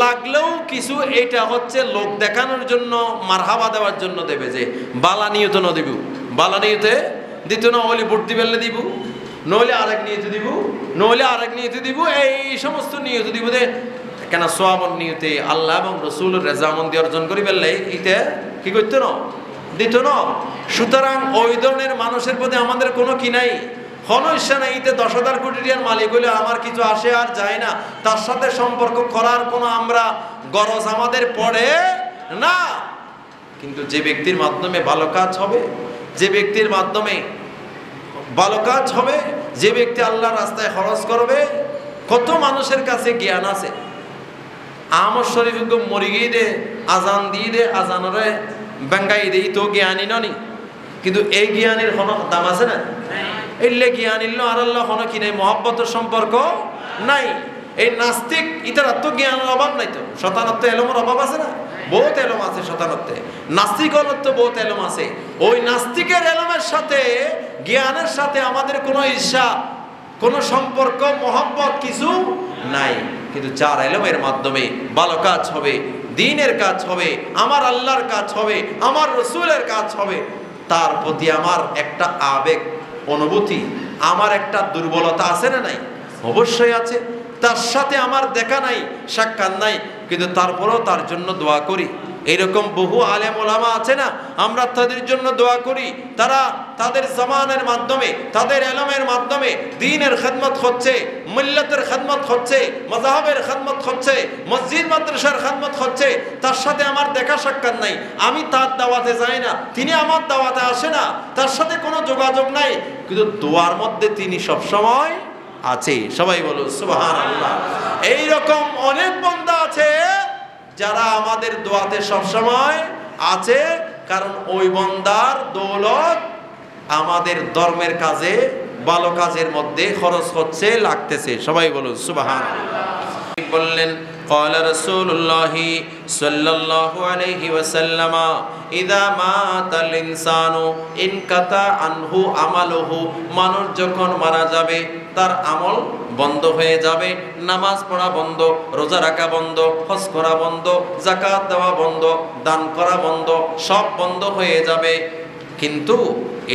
লাগলেও কিছু এটা হচ্ছে লোক দেখানোর জন্য, মারহাবা দেওয়ার জন্য দেবে, যে বালা নিয়ত না দিব, বালা নিয়তে দিত না, হলে ভোট দিবেলে দিব, নইলে আরেক নিয়তে দিব, নইলে আরেক নিয়তে দিব, এই সমস্ত নিয়ত দিব। যে কেন সোয়াবন নিয়তে আল্লাহ এবং রসুলের রেজামন্দি অর্জন করি ফেললে এইটা কি করতো না, দিত না। সুতরাং ওই ধরনের মানুষের প্রতি আমাদের কোনো কি নাই, কোনো ইচ্ছা নেই। এতে ১০,০০০ কোটি টাকার মালিক হলে আমার কিছু আসে আর যায় না, তার সাথে সম্পর্ক করার কোনো আমরা গরজ আমাদের পড়ে না। কিন্তু যে ব্যক্তির মাধ্যমে ভালো কাজ হবে, যে ব্যক্তির মাধ্যমে ভালো কাজ হবে, যে ব্যক্তি আল্লাহর রাস্তায় খরচ করবে, কত মানুষের কাছে জ্ঞান আছে। আমর শরীফ মরি গিয়ে দে, আজান দিয়ে দে, আজানরে বেঙ্গাই দেই, তো জ্ঞানী ননি, কিন্তু এই জ্ঞানের কোনো দাম আছে না? এলে জ্ঞান ইল্ল আর আল্লাহ কোনো কি নাই, মহব্বতের সম্পর্ক নাই। এই নাস্তিক ইতার তো জ্ঞানের অভাব নাই, তো শতানত্ব এলমের অভাব আছে না? বহুত এলম আছে শতানত্বে, নাস্তিক তো বহুত এলম আছে। ওই নাস্তিকের এলমের সাথে জ্ঞানের সাথে আমাদের কোনো ঈর্ষা, কোনো সম্পর্ক, মহব্বত কিছু নাই। কিন্তু যার এলমের মাধ্যমে ভালো কাজ হবে, দ্বীনের কাজ হবে, আমার আল্লাহর কাজ হবে, আমার রসুলের কাজ হবে, তার প্রতি আমার একটা আবেগ, অনুভূতি, আমার একটা দুর্বলতা আছে না নাই? অবশ্যই আছে। তার সাথে আমার দেখা নাই, সাক্ষাৎ নাই, কিন্তু তারপরেও তার জন্য দোয়া করি। এইরকম বহু আলেম ওলামা আছে না, আমরা তাদের জন্য দোয়া করি। তারা তাদের জামানের মাধ্যমে, তাদের এলমের মাধ্যমে দ্বীনের খেদমত হচ্ছে, মিল্লাতের খেদমত হচ্ছে, মাযহাবের খেদমত হচ্ছে, মসজিদ মাদ্রাসার খেদমত হচ্ছে। তার সাথে আমার দেখা সাক্ষাৎ নাই, আমি তার দাওয়াতে যাই না, তিনি আমার দাওয়াতে আসে না, তার সাথে কোনো যোগাযোগ নাই, কিন্তু দোয়ার মধ্যে তিনি সবসময় আছে। সবাই বলুন সুবহানাল্লাহ। এইরকম অনেক বান্দা আছে যারা আমাদের দোয়াতে সবসময় আছে, কারণ ওই বান্দার দৌলত আমাদের ধর্মের কাজে, ভালো কাজের মধ্যে খরচ হচ্ছে, লাগতেছে। সবাই বলুন সুবহানাল্লাহ। বললেন قال رسول الله صلى الله عليه وسلم اذا مات الانسان انقطع عنه عمله, মানুষ যখন মারা যাবে তার আমল বন্ধ হয়ে যাবে, নামাজ পড়া বন্ধ, রোজা রাখা বন্ধ, হজ করা বন্ধ, যাকাত দেওয়া বন্ধ, দান করা বন্ধ, সব বন্ধ হয়ে যাবে। কিন্তু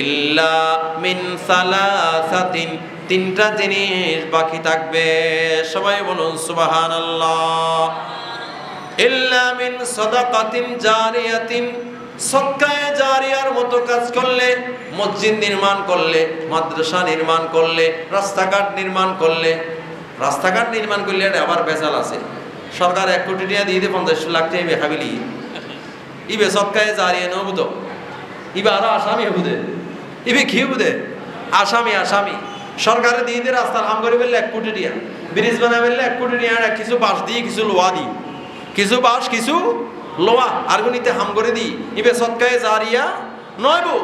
ইল্লা মিন সালাসাতিন, তিনটা জিনিস বাকি থাকবে। সবাই বলুন সুবহানাল্লাহ। ইল্লা মিন সাদাকাতিন জারিয়াতিন, সদকায়ে জারিয়ার মতো কাজ করলে, মসজিদ নির্মাণ করলে, মাদ্রাসা নির্মাণ করলে, রাস্তাঘাট নির্মাণ করলে। রাস্তাঘাট নির্মাণ করলে এটা আবার বেজাল আছে, সরকার 1 কোটি টাকা দিয়ে 50 লাখ টাকা বেখাবিলি ইবে সদকায়ে জারিয়া নবুদ ইবে আরো আসামি হবুদে ইবে কি হবুদে আসামি সরকারে দিয়ে দিয়ে রাস্তার হাম করে ফেললে 1 কোটি টাকা, ব্রিজ বানাবে 1 কোটি টাকা, কিছু বাঁশ দিয়ে কিছু লোহা দিই, কিছু বাঁশ কিছু লোহা আরগুনিতে হাম করে দিই, ইবে সদকায়ে জারিয়া নয় বো,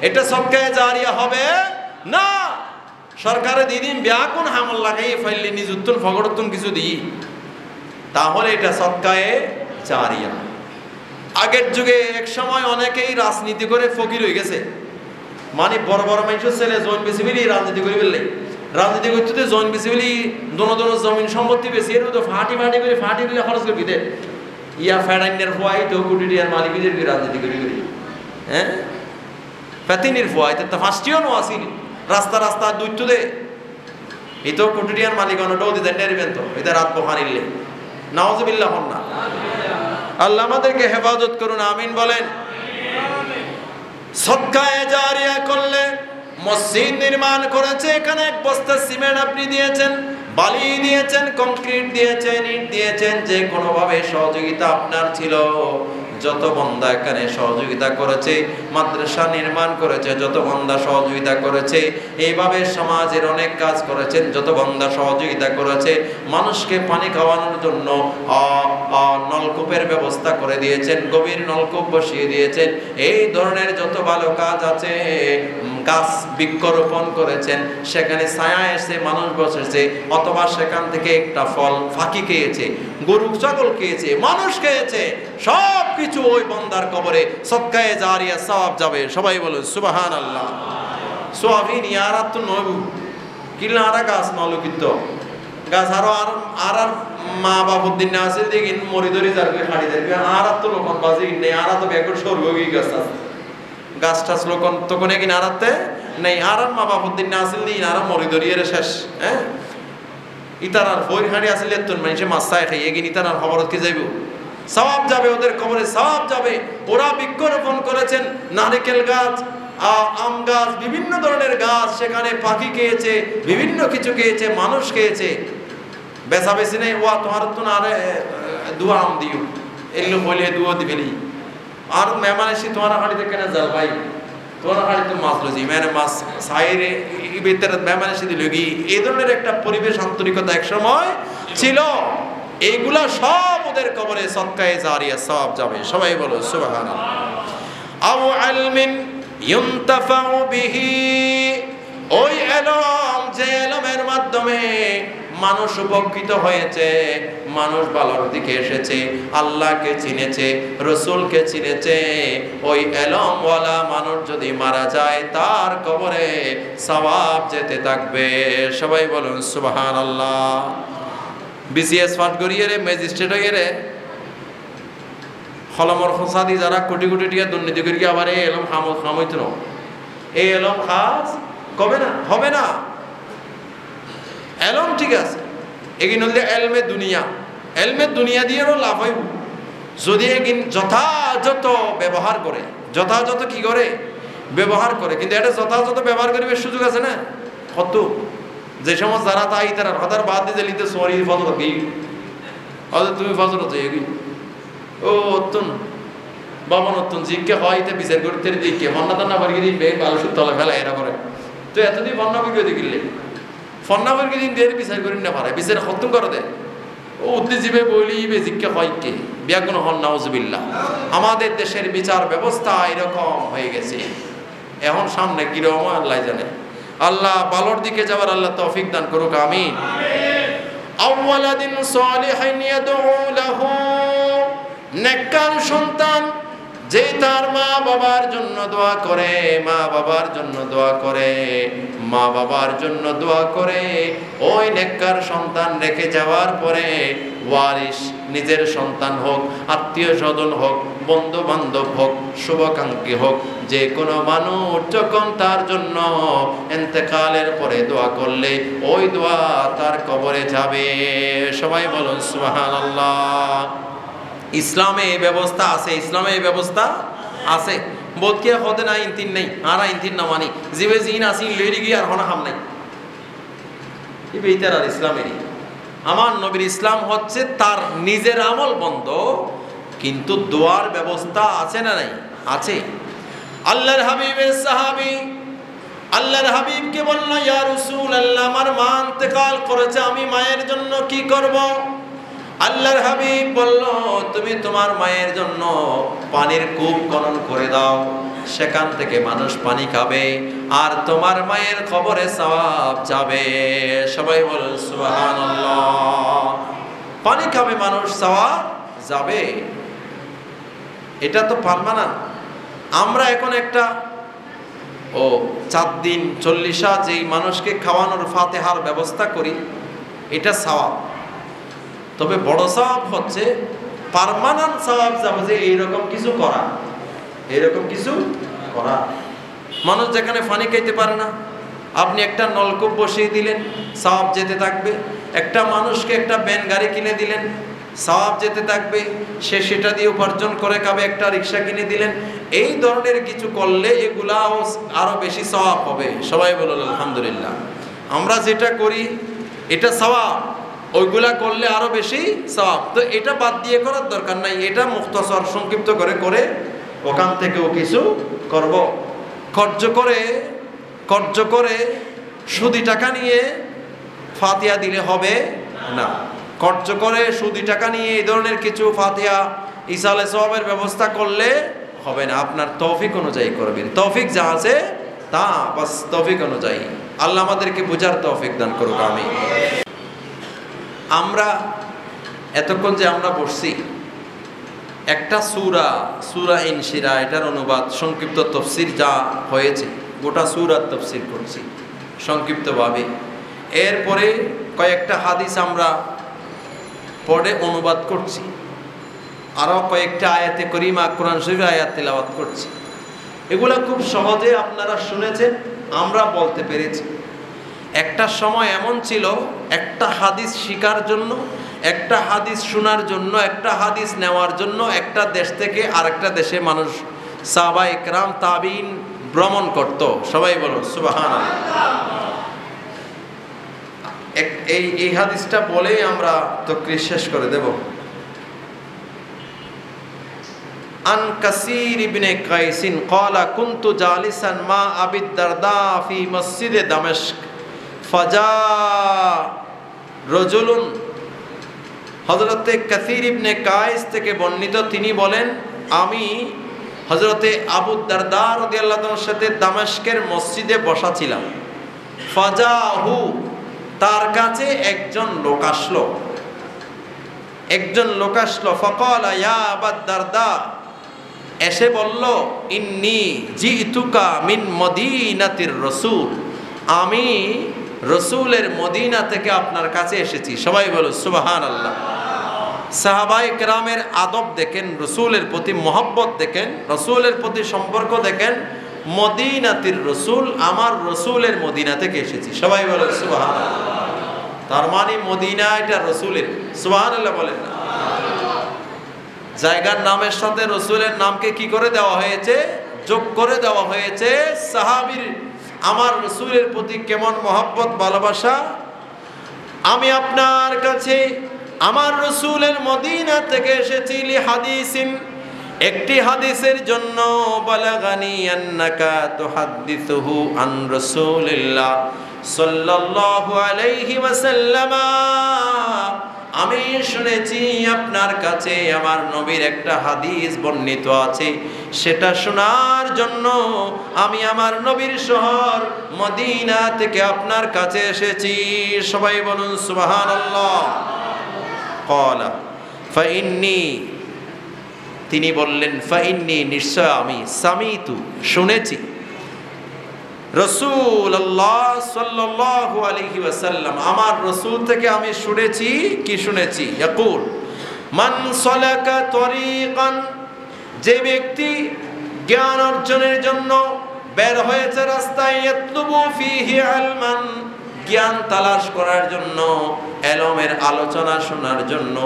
এটা সদকায়ে জারিয়া হবে না। সরকারে দিয়ে দিন ব্যাকুন হামল লাগাই ফেললে নিজুত্তন ফগড়তুন কিছু দিই, তাহলে এটা সদকায়ে জারিয়া। আগের যুগে এক সময় অনেকেই রাজনীতি করে ফকির হয়ে গেছে, মানে বড় বড় মানুষের ছেলে জৈন বেশি বলি রাজনীতি করে ফেললে, রাজনীতি করতে জৈন বেশি বলি দোনো জমিন সম্পত্তি বেশি এর তো ফাটি করে খরচ করবি দে ইয়া ফেডাইনের ফোয়াই তো কোটি টিয়ার মালিকদের রাজনীতি করি হ্যাঁ ফেতিনির ফোয়াই তো ফার্স্টিও নো আসি রাস্তা দুইটো দে এই তো কোটি টিয়ার মালিক অনটাও দিতেন নেবেন তো এটা রাত বহানিলে নাউজুবিল্লাহ হন না। আল্লাহ আমাদেরকে হেফাজত করুন, আমিন বলেন। সদকায়ে জারিয়া করলে, মসজিদ নির্মাণ করেছে, এখানে 1 বস্তা সিমেন্ট আপনি দিয়েছেন, বালি দিয়েছেন, কংক্রিট দিয়েছেন, ইট দিয়েছেন, যে কোনো ভাবে সহযোগিতা আপনার ছিল, যত বান্দা এখানে সহযোগিতা করেছে, মাদ্রাসা নির্মাণ করেছে, যত বান্দা সহযোগিতা করেছে, এইভাবে সমাজের অনেক কাজ করেছেন, যত বান্দা সহযোগিতা করেছে, মানুষকে পানি খাওয়ানোর জন্য নলকূপের ব্যবস্থা করে দিয়েছেন, গভীর নলকূপ বসিয়ে দিয়েছেন, এই ধরনের যত ভালো কাজ আছে, গাছ বৃক্ষরোপণ করেছেন, সেখানে ছায়া এসে মানুষ বসেছে, অথবা সেখান থেকে একটা ফল ফাঁকি খেয়েছে, গরু ছাগল খেয়েছে, মানুষ খেয়েছে, সব কিছু ওই বান্দার কবরে সদকায়ে জারিয়া সওয়াব যাবে। সবাই বলুন সুবহানাল্লাহ। সোয়াবিন ইয়ারাত তো নবু কিলা আরা গাছ নলকিত গাছ আর মা বাবুদ্দিন নাসির দেখিন মরিদরি যারকে খাড়ি দেবে আর তো লোকন বাজি নেই, আর তো বেকর স্বর্গী গাছ গাছটা লোকন তো কোনে কিনা আরাতে নেই, আর মা বাবুদ্দিন নাসির দিন আর মরিদরি এর শেষ হ্যাঁ ইতারার ফইর হাড়ি আসলে তোর মানুষে মাছায় খাইয়ে গিয়ে ইতারার খবরত কি যাইব, সওয়াব যাবে, ওদের কবরে সওয়াব যাবে। ওরা বৃক্ষরোপণ করেছেন, নারকেল গাছ, আম গাছ, বিভিন্ন ধরনের গাছ, সেখানে পাখি খেয়েছে, বিভিন্ন কিছু খেয়েছে, মানুষ খেয়েছে, বেচা বেশি নেই। ওয়া তোমার তো না আরে দুয়া আম দিও এগুলো বলে দুয়া দিবেলি আর মেহমান এসে তোমার হাড়িতে কেন যাল ভাই, তোমার হাড়ি তো মাছ লজি মানে মাছ সাইরে ভিতরে মেহমান এসে দিল কি, এই ধরনের একটা পরিবেশ আন্তরিকতা এক সময় ছিল। এইগুলা সব ওদের কবরে সদকায়ে জারিয়া সওয়াব যাবে। সবাই বলো সুবহানাল্লাহ। আও ইলমিন ইউনতাফাউ বিহি, ওই ইলম যে ইলমের মাধ্যমে মানুষ উপকৃত হয়েছে, মানুষ ভালোর দিকে এসেছে, আল্লাহকে চিনেছে, রাসূলকে চিনেছে, ওই ইলমওয়ালা মানুষ যদি মারা যায় তার কবরে সওয়াব যেতে থাকবে। সবাই বলুন সুবহানাল্লাহ। বিসিএস পাস করিয়ে রে ম্যাজিস্ট্রেট হয়ে রে হলমর খোসাদি যারা কোটি কোটি টাকা দুর্নীতি করি আবার এই এলম খামইত না, এই এলম খাস কবে না হবে না। এলম ঠিক আছে, এগিন হলে এলমে দুনিয়া দিয়েও লাভ হইব যদি এগিন যথাযথ ব্যবহার করে, যথাযথ কি করে ব্যবহার করে। কিন্তু এটা যথাযথ ব্যবহার করিবে সুযোগ আছে না কত, যে সময় যারা তাই তারা হতার বাদ দিয়ে লিতে সরি ফজর কি হয়তো তুমি ফজর হচ্ছে ও অত্যন বাবা নতুন জিজ্ঞে হয়তো বিচার করতে দিকে মন্না টান্না বাড়িয়ে দিন বে বালু তলা ফেলা এরা করে তো এতদিন বন্যা বিক্রি দেখিলে ফন্না বাড়িয়ে দিন দিয়ে বিচার করি না পারে, বিচার খতম করে দেয় ও উদ্দিজীবে বলি বে জিজ্ঞে হয় কে বিয়াগুন হন নাউজুবিল্লাহ। আমাদের দেশের বিচার ব্যবস্থা এরকম হয়ে গেছে, এখন সামনে কিরকম আল্লাহ জানে। আল্লাহ ভালোর দিকে যাওয়ার আল্লাহ তৌফিক দান করুক, আমিন। আওয়ালাদিন সালিহিন ইয়াদউ লাহু, নেককার সন্তান যে তার মা বাবার জন্য দোয়া করে, মা বাবার জন্য দোয়া করে, মা বাবার জন্য দোয়া করে, ওই নেককার সন্তান রেখে যাওয়ার পরে ওয়ারিস নিজের সন্তান হোক, আত্মীয় স্বজন হোক, বন্ধু বান্ধব হোক, শুভাকাঙ্ক্ষী হোক, যে কোনো মানুষ যখন তার জন্য ইন্তেকালের পরে দোয়া করলে ওই দোয়া তার কবরে যাবে। সবাই বলুন সুবহানাল্লাহ। ইসলামে এই ব্যবস্থা আছে, ইসলামে এই ব্যবস্থা আছে। বোধকে হতে না ইনতিন নেই, আর ইনতিন না মানি জিবে জিন আসিন লেডি গিয়ে আর হনা হাম নাই। এই বেইতার আর ইসলামেরই। আমার নবীর ইসলাম হচ্ছে তার নিজের আমল বন্ধ, কিন্তু দোয়ার ব্যবস্থা আছে না নাই? আছে। আল্লাহর হাবিবের সাহাবী আল্লাহর হাবিবকে বলল, ইয়া রাসূলুল্লাহ, আমার মা ইন্তেকাল করেছে, আমি মায়ের জন্য কি করব? আল্লাহর হাবিব বলল, তুমি তোমার মায়ের জন্য পানির কূপ খনন করে দাও, সেখান থেকে মানুষ পানি খাবে আর তোমার মায়ের কবরে সওয়াব যাবে। সবাই বলুন সুবহানাল্লাহ। পানি খাবে মানুষ, সওয়াব যাবে। এটা তো পারমানেন্ট। আমরা এখন একটা 4 দিন 40 যেই মানুষকে খাওয়ানোর ফাতিহার ব্যবস্থা করি, এটা সওয়াব। তবে বড় সওয়াব হচ্ছে পার্মানেন্ট সওয়াব যাবে, যে এইরকম কিছু করা, এইরকম কিছু করা। মানুষ যেখানে পানি খাইতে পারে না, আপনি একটা নলকূপ বসিয়ে দিলেন, সওয়াব যেতে থাকবে। একটা মানুষকে একটা ভ্যান গাড়ি কিনে দিলেন, সওয়াব যেতে থাকবে, সে সেটা দিয়ে উপার্জন করে খাবে। একটা রিক্সা কিনে দিলেন। এই ধরনের কিছু করলে এগুলাও আরো বেশি সওয়াব হবে। সবাই বলুন আলহামদুলিল্লাহ। আমরা যেটা করি এটা সওয়াব, ওইগুলা করলে আরো বেশি সওয়াব। তো এটা বাদ দিয়ে করার দরকার নাই, এটা মুখতাসর সংক্ষিপ্ত করে করে ওখান থেকেও কিছু করব। কর্জ করে সুদি টাকা নিয়ে ফাতিহা দিলে হবে না। কর্জ করে সুদি টাকা নিয়ে এই ধরনের কিছু ফাতিহা ইসালে সওয়াবের ব্যবস্থা করলে হবে না। আপনার তৌফিক অনুযায়ী করবেন, তৌফিক যা আছে তা বাস তৌফিক অনুযায়ী। আল্লাহ আমাদেরকে বুঝার তৌফিক দান করুক, আমিন। আমরা এতক্ষণ যে আমরা বসছি, একটা সূরা ইনশিরা, এটার অনুবাদ সংক্ষিপ্ত তাফসীর যা হয়েছে, গোটা সূরার তাফসীর করছি সংক্ষিপ্তভাবে। এরপরে কয়েকটা হাদিস আমরা পড়ে অনুবাদ করছি, আরও কয়েকটা আয়াতে করিমা কোরআন শরীফের আয়াত তেলাওয়াত করছি। এগুলা খুব সহজে আপনারা শুনেছেন, আমরা বলতে পেরেছি। একটা সময় এমন ছিল, একটা হাদিস শিকার জন্য, একটা হাদিস শোনার জন্য, একটা হাদিস নেওয়ার জন্য একটা দেশ থেকে আরেকটা দেশে মানুষ সাহাবা ইকরাম তাবিঈন ভ্রমণ করত। সবাই বলো সুবহানাল্লাহ। এই হাদিসটা বলেই আমরা তাকরীর শেষ করে দেব। আন কাসীর ইবনে কাইসিন ক্বালা কুনতু জালিসান মা আবি দারদা ফি মসজিদে দামেস্ক ফাজা রাজুলুন। হযরতে কাসীর ইবনে কাইস থেকে বর্ণিত, তিনি বলেন, আমি হযরতে আবু দারদা রাদিয়াল্লাহু তাআলার সাথে দামেস্কের মসজিদে বসা ছিলাম। ফাজাহু, তার কাছে একজন লোক আসলো। ফাকালা ইয়া আবু দারদা, এসে বলল, ইন্নী জিতুকা মিন মদিনাতির রাসূল, আমি রাসূলের মদিনা থেকে আপনার কাছে এসেছি। সবাই বলো সুবহানাল্লাহ। সাহাবায়ে কেরামের আদব দেখেন, রাসূলের প্রতি মহব্বত দেখেন, রাসূলের প্রতি সম্পর্ক দেখেন। মদিনাতির রাসূল, আমার রাসূলের মদিনা থেকে এসেছি। সবাই বলো সুবহানাল্লাহ। তার মানে মদিনা এটা রাসূলের। সুবহানাল্লাহ বলেন না? জায়গার নামের সাথে রাসূলের নামকে কি করে দেওয়া হয়েছে? যোগ করে দেওয়া হয়েছে। সাহাবীর আমার রাসূলের প্রতি কেমন মহব্বত ভালোবাসা। আমি আপনার কাছে আমার রাসূলের মদিনা থেকে এসেছি লিহাদিসিন, একটি হাদিসের জন্য। বালাগানি আন্নাকা তুহাদ্দিসুহু আন রাসূলিল্লাহ সাল্লাল্লাহু আলাইহি ওয়াসাল্লাম, আমি শুনেছি আপনার কাছে আমার নবীর একটা হাদিস বর্ণিত আছে, সেটা শোনার জন্য আমি আমার নবীর শহর মদিনা থেকে আপনার কাছে এসেছি। সবাই বলুন সুবহানাল্লাহ। ক্বালা ফাইন্নী, তিনি বললেন, ফাইন্নী, নিশ্চয় আমি, সামিতু, শুনেছি, রাসূলুল্লাহ সাল্লাল্লাহু আলাইহি ওয়াসাল্লাম, আমার রাসূল থেকে আমি শুনেছি। কি শুনেছি? ইয়াকুল, মান সালাকা তরিকান, যে ব্যক্তি জ্ঞান অর্জনের জন্য বের হয়েছে রাস্তায়, ইয়াতলুবু ফীহি ইলমান, জ্ঞান তালাশ করার জন্য, এলমের আলোচনা শোনার জন্য,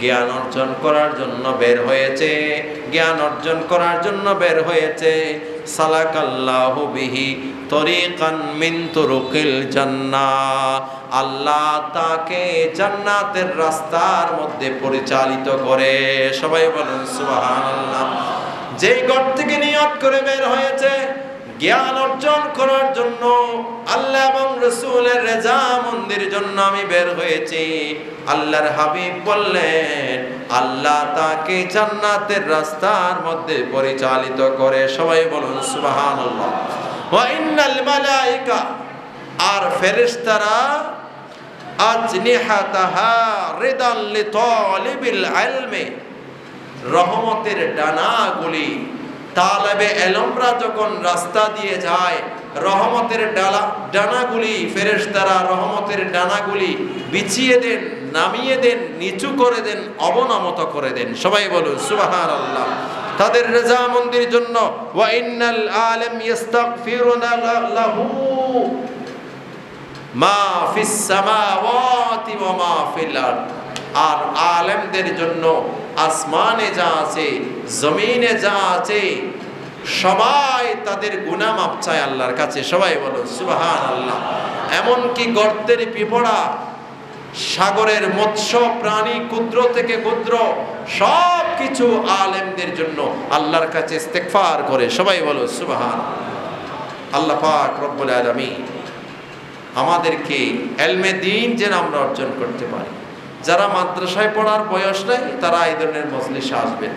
জ্ঞান অর্জন করার জন্য বের হয়েছে, জ্ঞান অর্জন করার জন্য বের হয়েছে। সালাকাল্লাহু বিহি তরিকান মিন তুরুকিল জান্নাহ, আল্লাহ তাকে জান্নাতের রাস্তার মধ্যে পরিচালিত করে। সবাই বলুন সুবহানাল্লাহ। যেই ঘর থেকে নিয়ত করে বের হয়েছে জ্ঞান অর্জন করার জন্য, আল্লাহ এবং রাসূলের রেজামন্দির জন্য আমি বের হয়েছি, আল্লাহর হাবিব বললেন আল্লাহ তাকে জান্নাতের রাস্তার মধ্যে পরিচালিত করে। সবাই বলুন সুবহানাল্লাহ। ওয়া ইন্নাল মালায়েকা, আর ফেরেশতারা আজনিহাতাহা রিদাল লিতালিবিল ইলমি, রহমতের ডানাগুলি তালেবে ইলমরা যখন রাস্তা দিয়ে যায়, রহমতের ডানাগুলি ফেরেশতারা রহমতের ডানাগুলি বিছিয়ে দেন, নামিয়ে দেন, নিচু করে দেন, অবনমত করে দেন। সবাই বলুন সুবহানাল্লাহ। তাদের রেজামন্দির জন্য ওয়া ইন্নাল আলিম ইস্তাগফিরুনা লাহু মা ফিস সামাওয়াতি ওয়া মা ফিল আরদ, আর আলেমদের জন্য আসমানে যা আছে জমিনে যা আছে সবাই তাদের গুনাহ মাপ চায় আল্লাহর কাছে। সবাই বলো সুবহানাল্লাহ। এমনকি গর্তের পিঁপড়া, সাগরের মৎস্য প্রাণী, ক্ষুদ্র থেকে ক্ষুদ্র সব কিছু আলেমদের জন্য আল্লাহর কাছে ইস্তেগফার করে। সবাই বলো সুবহানাল্লাহ। আল্লাহ পাক রব্বুল আলামিন আমাদেরকে ইলমে দ্বীন যেন আমরা অর্জন করতে পারি। যারা মাদ্রাসায় পড়ার বয়স নাই তারা এই ধরনের মজলিসে আসবেন,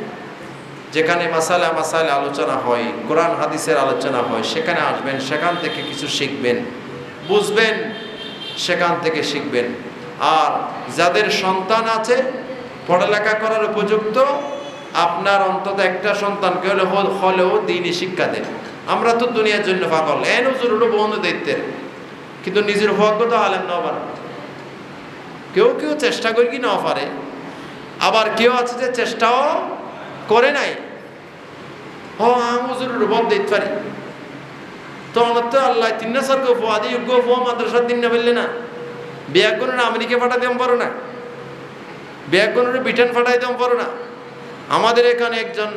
যেখানে মাসালা আলোচনা হয়, কোরআন হাদিসের আলোচনা হয়, সেখানে আসবেন, সেখান থেকে কিছু শিখবেন, বুঝবেন, সেখান থেকে শিখবেন। আর যাদের সন্তান আছে পড়ালেখা করার উপযুক্ত, আপনার অন্তত একটা সন্তানকে হলেও দ্বীনি শিক্ষা দেন। আমরা তো দুনিয়ার জন্য পাগল, এ নজর হলো বন্ধু দায়িত্বের, কিন্তু নিজের ভাগ্য তো আলেম না পারে। কেউ কেউ চেষ্টা করি কি না পারে, আবার কেউ আছে যে চেষ্টাও করে নাই। হুজুরের বদ দিতে পারি তো তো আল্লাহ তিন্না সর গো আদি গো মাদ্রাসার দিন না বললে না, বিয়াগুনের আমেরিকা পাঠাতে পারো না, বিয়াগুনের ব্রিটেন পাঠাইতে পারো না। আমাদের এখানে একজন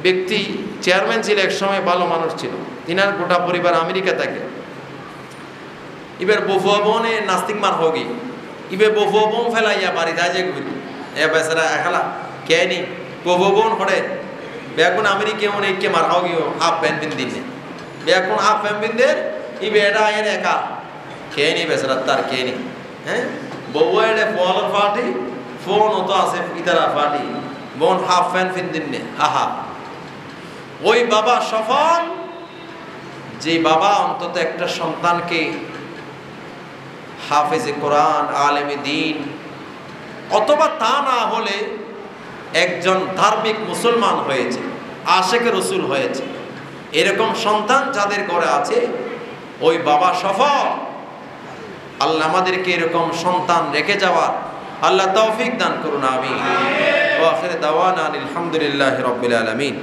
ব্যক্তি চেয়ারম্যান ছিল, এক সময় ভালো মানুষ ছিল, তিনার গোটা পরিবার আমেরিকা থাকে। ইবের বফুয়া বোনে নাস্তিক মার হোগি, ইবে বফুয়া বোন ফেলাইয়া বাড়ি যায় যে ঘুরি এ বেচারা এখালা কে নি বফুয়া বোন হড়ে বেগুন আমেরিকা মনে কে মার হোগি হাফ প্যান্ট পিন দিনে বেগুন হাফ প্যান্ট পিন দের ইবে এটা এর একা কে নি বেচারা তার কে নি। হ্যাঁ, বউয়া এটা ফলোর পার্টি ফোন তো আছে ইতারা পার্টি বোন হাফ প্যান্ট পিন দিনে। আহা, ওই বাবা সফল, যে বাবা অন্তত একটা সন্তানকে হাফেজে কোরআন, আলেমে দ্বীন, অথবা তা না হলে একজন ধার্মিক মুসলমান হয়েছে, আশেকে রসুল হয়েছে, এরকম সন্তান যাদের ঘরে আছে ওই বাবা সফল। আল্লাহ আমাদেরকে এরকম সন্তান রেখে যাওয়ার আল্লাহ তৌফিক দান করুন। আমিন। ওয়া আখির দাওয়ানা আলহামদুলিল্লাহি রাব্বিল আলামিন।